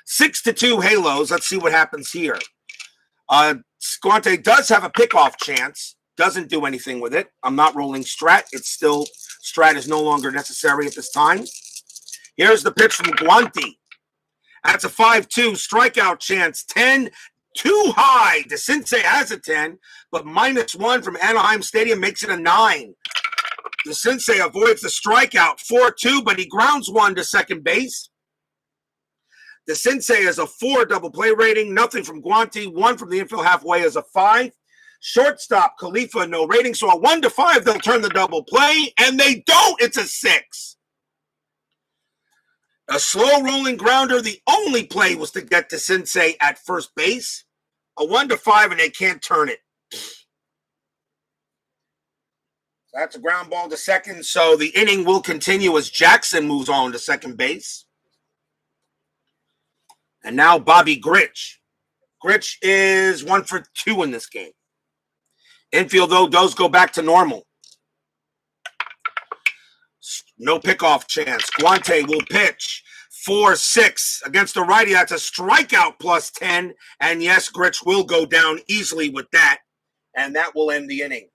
6-2 Halos. Let's see what happens here. Guanti does have a pickoff chance. Doesn't do anything with it. I'm not rolling Strat. Strat is no longer necessary at this time. Here's the pitch from Guanti. That's a 5-2 strikeout chance. 10 too high. DeCinces has a 10, but -1 from Anaheim Stadium makes it a 9. DeCinces avoids the strikeout. 4-2, but he grounds 1 to second base. DeCinces is a 4 double play rating. Nothing from Guanti. 1 from the infield halfway is a 5. Shortstop Khalifa, no rating. So a 1-5, they'll turn the double play, and they don't. It's a 6. A slow rolling grounder. The only play was to get DeCinces at first base. A 1-5, and they can't turn it. That's a ground ball to second. So the inning will continue as Jackson moves on to second base. And now Bobby Grich. Grich is 1 for 2 in this game. Infield, though, does go back to normal. No pickoff chance. Guante will pitch. 4-6 against the righty. That's a strikeout plus 10. And yes, Grich will go down easily with that. And that will end the inning.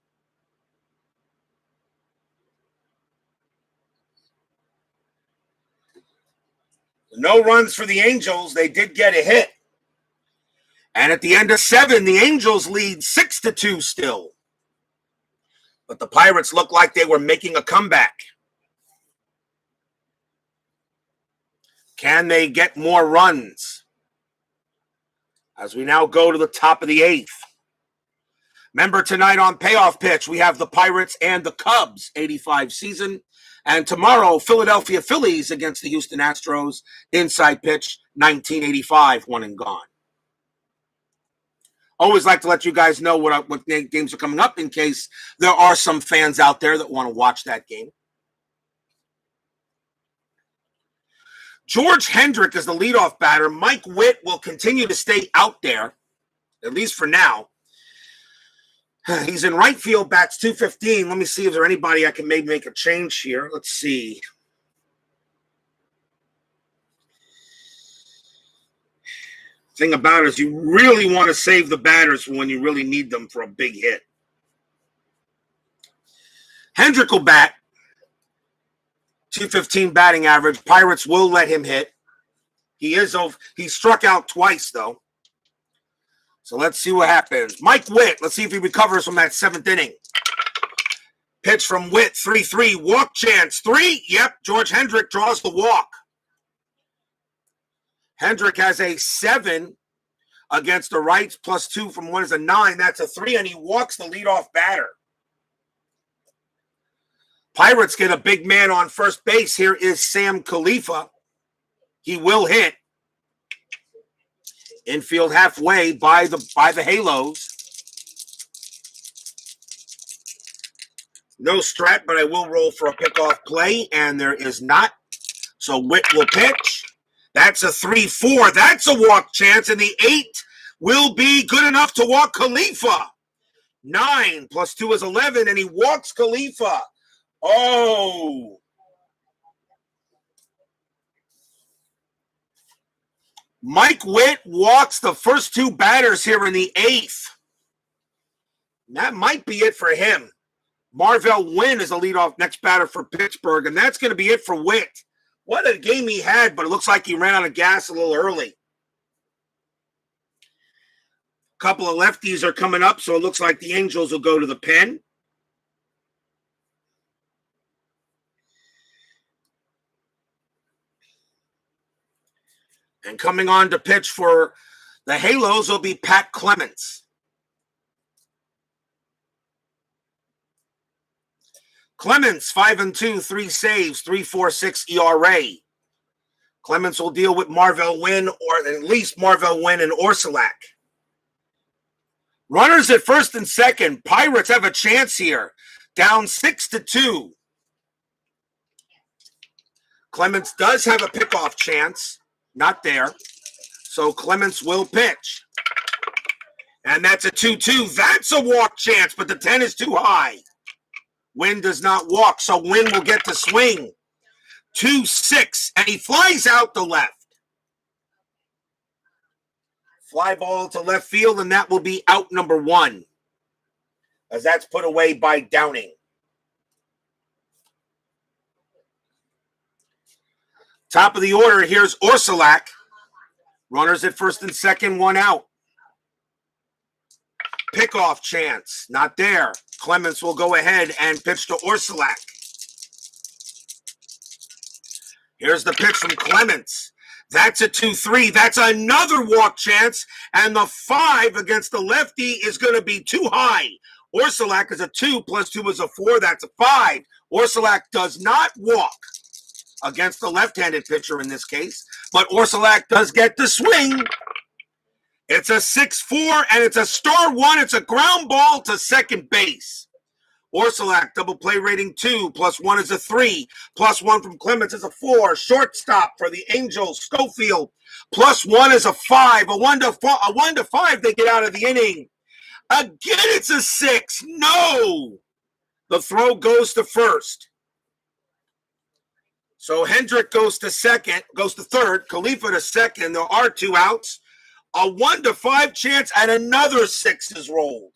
No runs for the Angels. They did get a hit. And at the end of 7, the Angels lead 6-2 still. But the Pirates looked like they were making a comeback. Can they get more runs? As we now go to the top of the 8th. Remember, tonight on Payoff Pitch, we have the Pirates and the Cubs 85 season. And tomorrow, Philadelphia Phillies against the Houston Astros, inside pitch, 1985, one and gone. Always like to let you guys know what games are coming up in case there are some fans out there that want to watch that game. George Hendrick is the leadoff batter. Mike Witt will continue to stay out there, at least for now. He's in right field, bats .215. Let me see if there's anybody I can maybe make a change here. Let's see. Thing about it is you really want to save the batters for when you really need them for a big hit. Hendrick will bat. .215 batting average. Pirates will let him hit. He struck out twice, though. So let's see what happens. Mike Witt, let's see if he recovers from that 7th inning. Pitch from Witt, 3-3. Walk chance, 3. Yep, George Hendrick draws the walk. Hendrick has a 7 against the rights, plus 2 from 1 is a 9. That's a 3, and he walks the leadoff batter. Pirates get a big man on first base. Here is Sam Khalifa. He will hit. Infield halfway by the Halos. No strat, but I will roll for a pickoff play, and there is not. So Witt will pitch. That's a 3-4. That's a walk chance, and the 8 will be good enough to walk Khalifa. 9 plus 2 is 11, and he walks Khalifa. Oh. Mike Witt walks the first 2 batters here in the 8th. That might be it for him. Marvell Wynn is the leadoff next batter for Pittsburgh, and that's going to be it for Witt. What a game he had, but it looks like he ran out of gas a little early. A couple of lefties are coming up, so it looks like the Angels will go to the pen. And coming on to pitch for the Halos will be Pat Clements. Clements, 5-2, 3 saves, 3.46 ERA. Clements will deal with Marvell Wynn, or at least Marvell Wynn and Orsulak. Runners at first and second. Pirates have a chance here. Down 6-2. Clements does have a pickoff chance. Not there. So Clements will pitch. And that's a 2-2. That's a walk chance, but the 10 is too high. Wynn does not walk, so Wynn will get the swing. 2-6, and he flies out to left. Fly ball to left field, and that will be out number 1. As that's put away by Downing. Top of the order, here's Orsulak. Runners at first and second, 1 out. Pickoff chance, not there. Clements will go ahead and pitch to Orsulak. Here's the pitch from Clements. That's a 2-3. That's another walk chance, and the 5 against the lefty is going to be too high. Orsulak is a 2, plus 2 is a 4. That's a 5. Orsulak does not walk against the left-handed pitcher in this case, but Orsulak does get the swing. It's a 6-4, and it's a star 1. It's a ground ball to second base. Orsulak, double play rating 2, plus 1 is a 3, plus 1 from Clements is a 4. Shortstop for the Angels, Schofield, plus 1 is a 5. A 1 to 5, they get out of the inning. Again, it's a 6. No. The throw goes to first. So Hendrick goes to third. Khalifa to second. There are 2 outs. A 1-5 chance, and another 6 is rolled.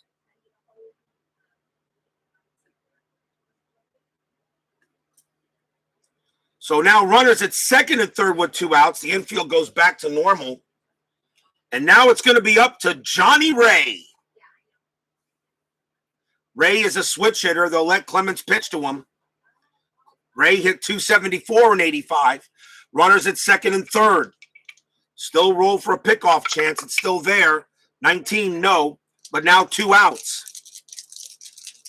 So now runners at second and third with 2 outs. The infield goes back to normal. And now it's going to be up to Johnny Ray. Ray is a switch hitter. They'll let Clemens pitch to him. Ray hit 274 in 85. Runners at second and third. Still roll for a pickoff chance. It's still there. 19, no. But now 2 outs.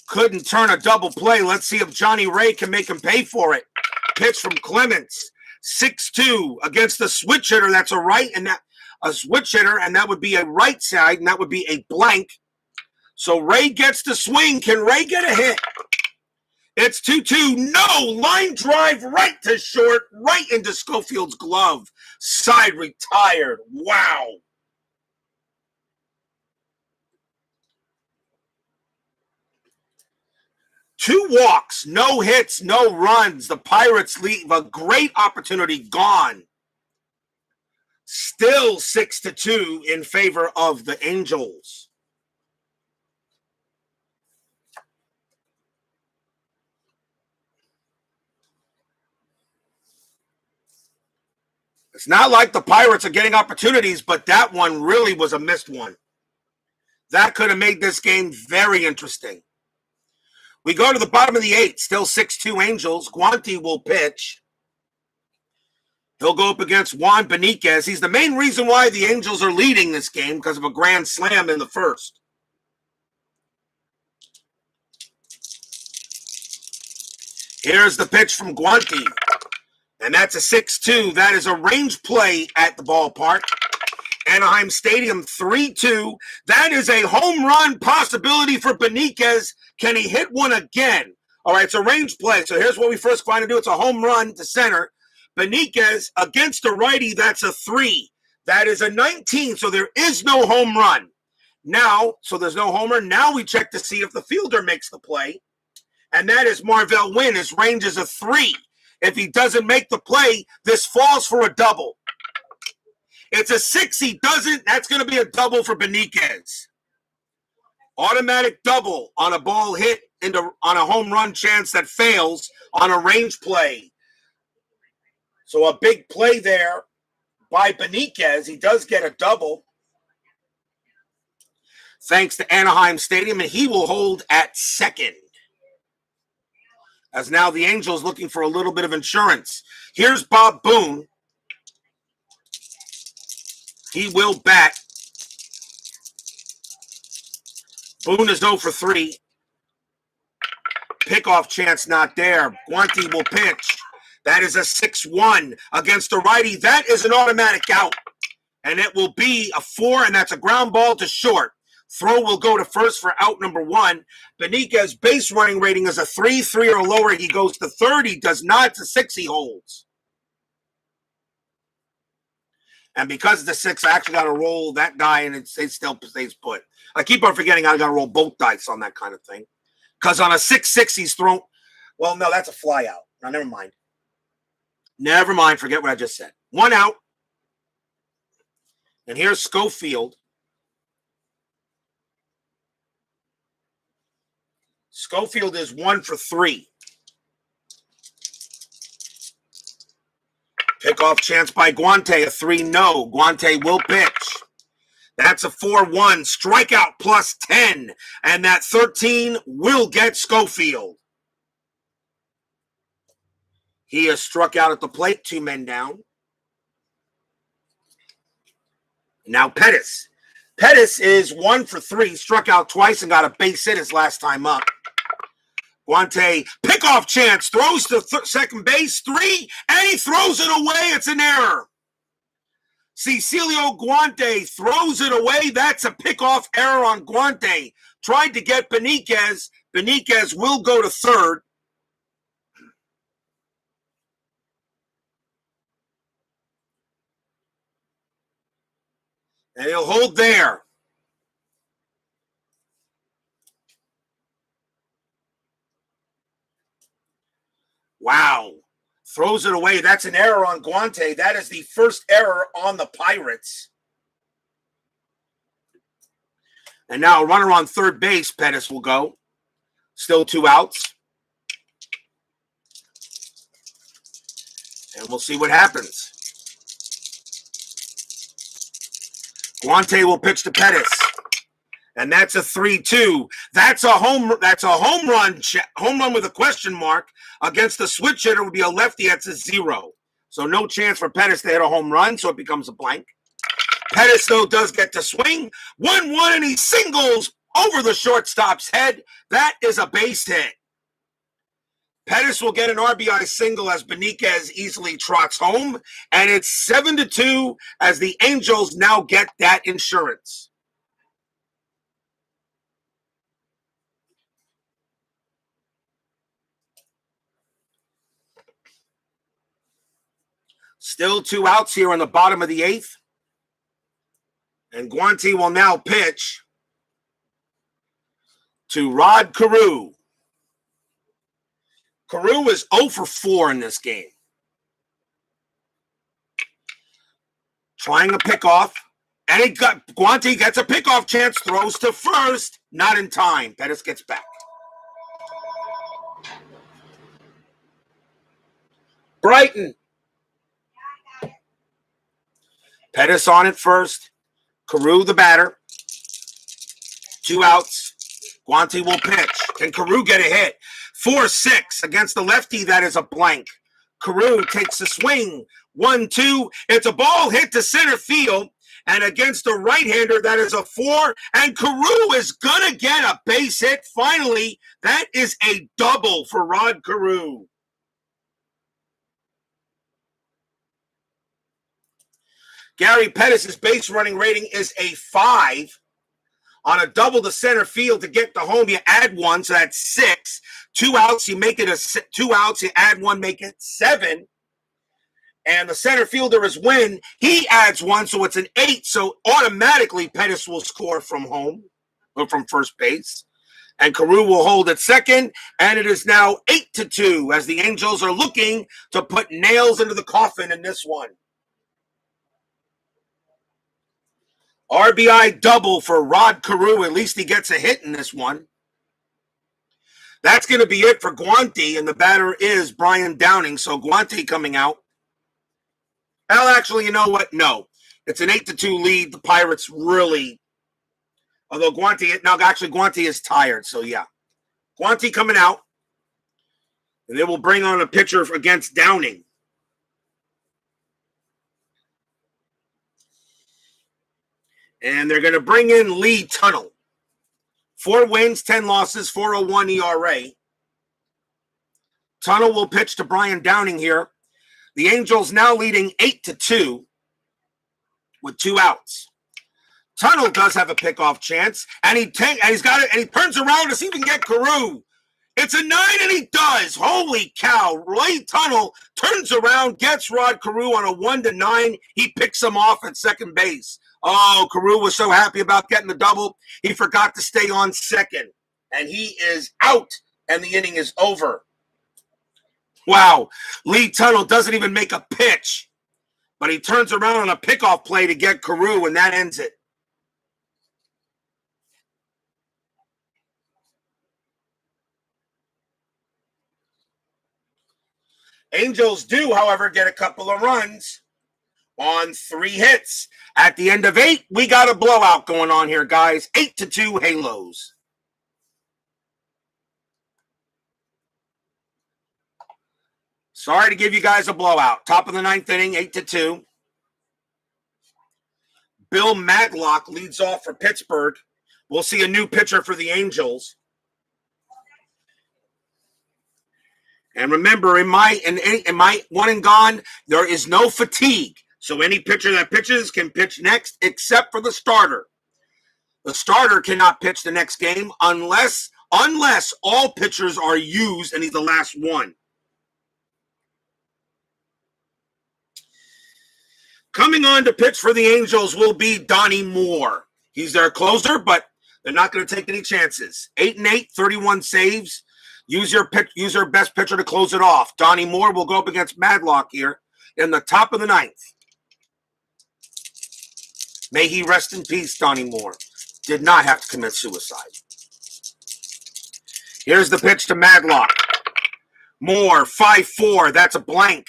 Couldn't turn a double play. Let's see if Johnny Ray can make him pay for it. Pitch from Clemens. 6-2 against the switch hitter. That's a switch hitter, and that would be a right side, and that would be a blank. So Ray gets the swing. Can Ray get a hit? It's 2-2. No! Line drive right to short, right into Schofield's glove. Side retired. Wow. Two walks, no hits, no runs. The Pirates leave a great opportunity gone. Still 6-2 in favor of the Angels. It's not like the Pirates are getting opportunities, but that one really was a missed one. That could have made this game very interesting. We go to the bottom of the 8th, still 6-2 Angels. Guanti will pitch. He'll go up against Juan Beniquez. He's the main reason why the Angels are leading this game because of a grand slam in the first. Here's the pitch from Guanti. And that's a 6-2. That is a range play at the ballpark. Anaheim Stadium, 3-2. That is a home run possibility for Beniquez. Can he hit one again? All right, it's a range play. So here's what we first find to do. It's a home run to center. Beniquez against a righty, that's a 3. That is a 19, so there is no home run. Now, so there's no homer. Now we check to see if the fielder makes the play. And that is Marvell Wynn. His range is a 3. If he doesn't make the play, this falls for a double. It's a 6. He doesn't. That's going to be a double for Beniquez. Automatic double on a ball hit on a home run chance that fails on a range play. So a big play there by Beniquez. He does get a double. Thanks to Anaheim Stadium, and he will hold at second. As now the Angels looking for a little bit of insurance. Here's Bob Boone. He will bat. Boone is 0 for 3. Pickoff chance not there. Guanti will pitch. That is a 6-1 against a righty. That is an automatic out. And it will be a 4, and that's a ground ball to short. Throw will go to first for out number 1. Beniquez base running rating is a 3 or lower. He goes to third. He does not. It's a 6 he holds. And because of the 6, I actually got to roll that die, and it still stays put. I keep on forgetting I got to roll both dice on that kind of thing. Because on a 6-6, he's thrown. Well, no, that's a fly out. Now, never mind. Never mind. Forget what I just said. 1 out. And here's Schofield. Schofield is 1 for 3. Pickoff chance by Guante, a 3-0. Guante will pitch. That's a 4-1. Strikeout plus 10. And that 13 will get Schofield. He is struck out at the plate. 2 men down. Now Pettis. Pettis is 1 for 3. Struck out twice and got a base hit his last time up. Guante, pickoff chance, throws to second base, 3, and he throws it away. It's an error. Cecilio Guante throws it away. That's a pickoff error on Guante. Tried to get Beniquez. Beniquez will go to third. And he'll hold there. Wow. Throws it away. That's an error on Guante. That is the first error on the Pirates. And now a runner on third base, Pettis will go. Still 2 outs. And we'll see what happens. Guante will pitch to Pettis. And that's a 3-2. That's a home run. Home run with a question mark. Against the switch hitter would be a lefty. That's a 0. So no chance for Pettis to hit a home run, so it becomes a blank. Pettis, though, does get to swing. 1-1, and he singles over the shortstop's head. That is a base hit. Pettis will get an RBI single as Benitez easily trots home. And it's 7-2 as the Angels now get that insurance. Still 2 outs here in the bottom of the 8th. And Guante will now pitch to Rod Carew. Carew is 0 for 4 in this game. Trying a pickoff. And Guante gets a pickoff chance, throws to first. Not in time. Pettis gets back. Brighton. Pettis on it first. Carew the batter. 2 outs. Guante will pitch. Can Carew get a hit? 4-6 against the lefty. That is a blank. Carew takes a swing. 1-2. It's a ball hit to center field. And against the right-hander, that is a 4. And Carew is going to get a base hit. Finally, that is a double for Rod Carew. Gary Pettis' base running rating is a 5. On a double to center field to get the home, you add 1, so that's 6. 2 outs, you make it 2 outs, you add 1, make it 7. And the center fielder is Wynn. He adds 1, so it's an 8. So automatically Pettis will score from home, or from first base. And Carew will hold at second. And it is now 8-2 as the Angels are looking to put nails into the coffin in this one. RBI double for Rod Carew. At least he gets a hit in this one. That's going to be it for Guante, and the batter is Brian Downing. So Guante coming out. Well, actually, you know what? No. It's an 8-2 lead. The Pirates really, although Guante is tired. So, yeah. Guante coming out. And they will bring on a pitcher against Downing. And they're going to bring in Lee Tunnell. 4 wins, 10 losses, 4.01 ERA. Tunnell will pitch to Brian Downing here. The Angels now leading 8-2 with 2 outs. Tunnell does have a pickoff chance, and he's got it, and he turns around to see if he can get Carew. It's a 9, and he does. Holy cow. Lee Tunnell turns around, gets Rod Carew on a 1-9. He picks him off at second base. Oh, Carew was so happy about getting the double, he forgot to stay on second. And he is out, and the inning is over. Wow. Lee Tunnell doesn't even make a pitch, but he turns around on a pickoff play to get Carew, and that ends it. Angels do, however, get a couple of runs on 3 hits. At the end of 8, we got a blowout going on here, guys. 8-2 Halos. Sorry to give you guys a blowout. Top of the 9th inning, 8-2. Bill Madlock leads off for Pittsburgh. We'll see a new pitcher for the Angels. And remember, in my one and gone, there is no fatigue. So any pitcher that pitches can pitch next, except for the starter. The starter cannot pitch the next game unless all pitchers are used and he's the last one. Coming on to pitch for the Angels will be Donnie Moore. He's their closer, but they're not going to take any chances. 8-8, 31 saves. Use your best pitcher to close it off. Donnie Moore will go up against Madlock here in the top of the ninth. May he rest in peace, Donnie Moore. Did not have to commit suicide. Here's the pitch to Madlock. Moore, 5-4. That's a blank.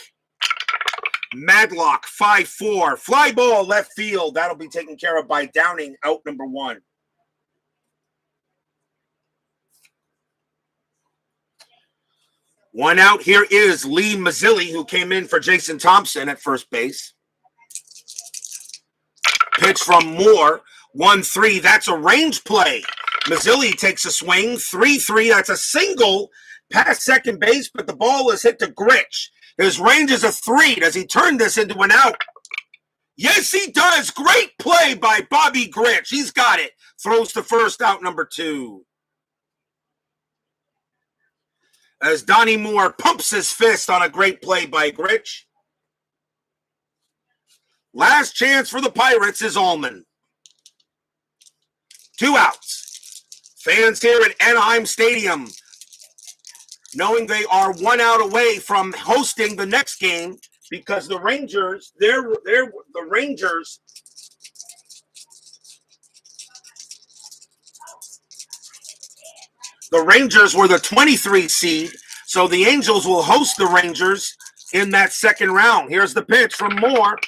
Madlock, 5-4. Fly ball left field. That'll be taken care of by Downing, out number 1. One out. Here is Lee Mazzilli, who came in for Jason Thompson at first base. Pitch from Moore, 1-3. That's a range play. Mazzilli takes a swing, 3-3. That's a single past second base, but the ball is hit to Gritch. His range is a 3. Does he turn this into an out? Yes, he does. Great play by Bobby Gritch. He's got it. Throws to first, out number 2. As Donnie Moore pumps his fist on a great play by Gritch. Last chance for the Pirates is Allman. 2 outs. Fans here at Anaheim Stadium, knowing they are 1 out away from hosting the next game, because the Rangers, the Rangers were the 23 seed, so the Angels will host the Rangers in that second round. Here's the pitch from Moore.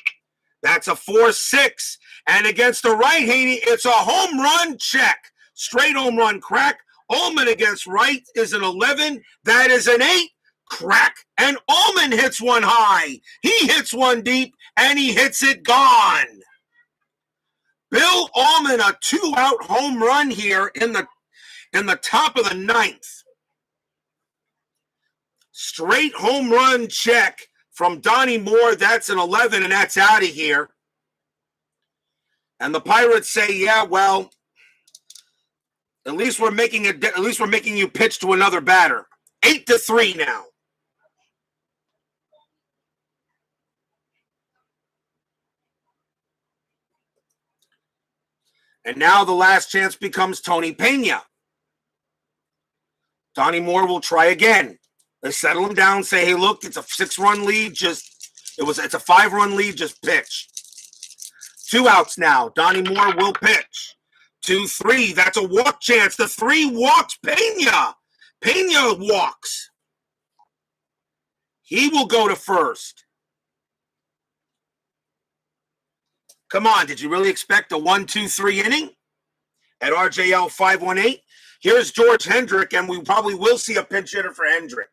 That's a 4-6. And against the right-handed, it's a home run check. Straight home run crack. Ullman against right is an 11. That is an 8. Crack. And Ullman hits one high. He hits one deep, and he hits it gone. Bill Ullman, a 2-out home run here in the top of the ninth. Straight home run check from Donnie Moore. That's an 11, and that's out of here. And the Pirates say, yeah, well, at least we're making you pitch to another batter. 8-3 now. And now the last chance becomes Tony Pena. Donnie Moore will try again. They settle him down, say, hey, look, it's a 6-run lead. It's a 5-run lead, just pitch. 2 outs now. Donnie Moore will pitch. 2-3. That's a walk chance. The 3 walks Pena. Pena walks. He will go to first. Come on, did you really expect a 1-2-3 inning at RJL 518? Here's George Hendrick, and we probably will see a pinch hitter for Hendrick.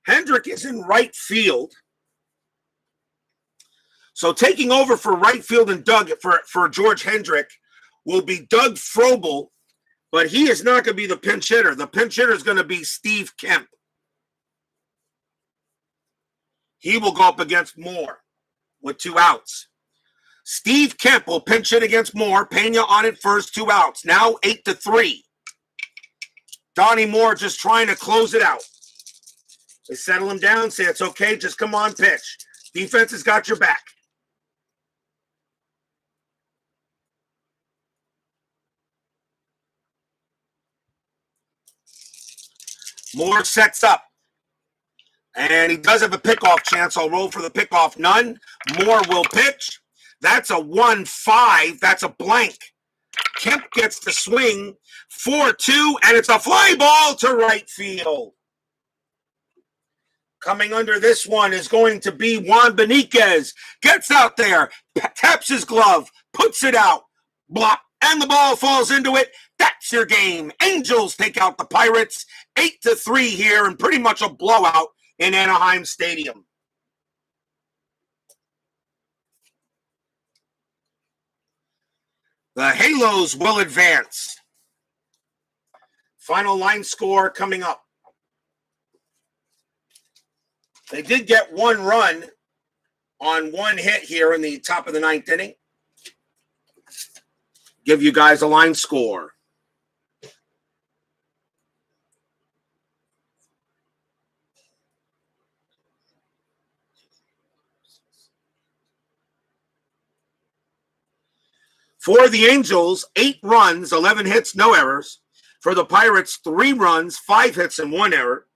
Hendrick is in right field. So taking over for right field and Doug for George Hendrick will be Doug Frobel, but he is not going to be the pinch hitter. The pinch hitter is going to be Steve Kemp. He will go up against Moore with 2 outs. Steve Kemp will pinch hit against Moore. Pena on it first, 2 outs. Now 8-3. Donnie Moore just trying to close it out. They settle him down, say it's okay, just come on, pitch. Defense has got your back. Moore sets up. And he does have a pickoff chance. I'll roll for the pickoff. None. Moore will pitch. That's a 1-5. That's a blank. Kemp gets the swing. 4-2, and it's a fly ball to right field. Coming under this one is going to be Juan Beniquez. Gets out there, taps his glove, puts it out, blop, and the ball falls into it. That's your game. Angels take out the Pirates. 8-3 here, and pretty much a blowout in Anaheim Stadium. The Halos will advance. Final line score coming up. They did get 1 run on 1 hit here in the top of the 9th inning. Give you guys a line score. For the Angels, 8 runs, 11 hits, no errors. For the Pirates, 3 runs, 5 hits, and 1 error.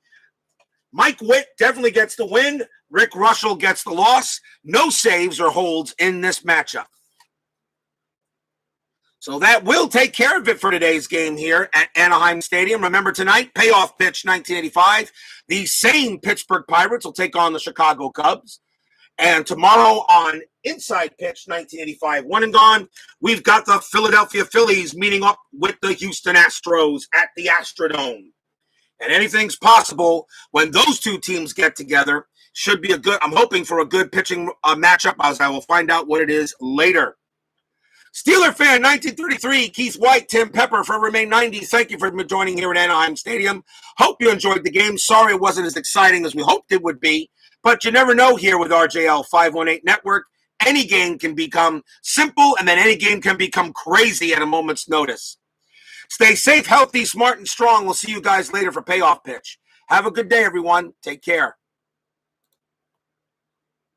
Mike Witt definitely gets the win. Rick Reuschel gets the loss. No saves or holds in this matchup. So that will take care of it for today's game here at Anaheim Stadium. Remember tonight, Payoff Pitch 1985. The same Pittsburgh Pirates will take on the Chicago Cubs. And tomorrow on Inside Pitch 1985, one and gone, we've got the Philadelphia Phillies meeting up with the Houston Astros at the Astrodome. And anything's possible when those two teams get together. Should be I'm hoping for a good pitching matchup, as I will find out what it is later. Steeler fan 1933, Keith White, Tim Pepper for Remain 90. Thank you for joining here at Anaheim Stadium. Hope you enjoyed the game. Sorry it wasn't as exciting as we hoped it would be, but you never know here with RJL 518 Network. Any game can become simple, and then any game can become crazy at a moment's notice. Stay safe, healthy, smart, and strong. We'll see you guys later for Payoff Pitch. Have a good day, everyone. Take care.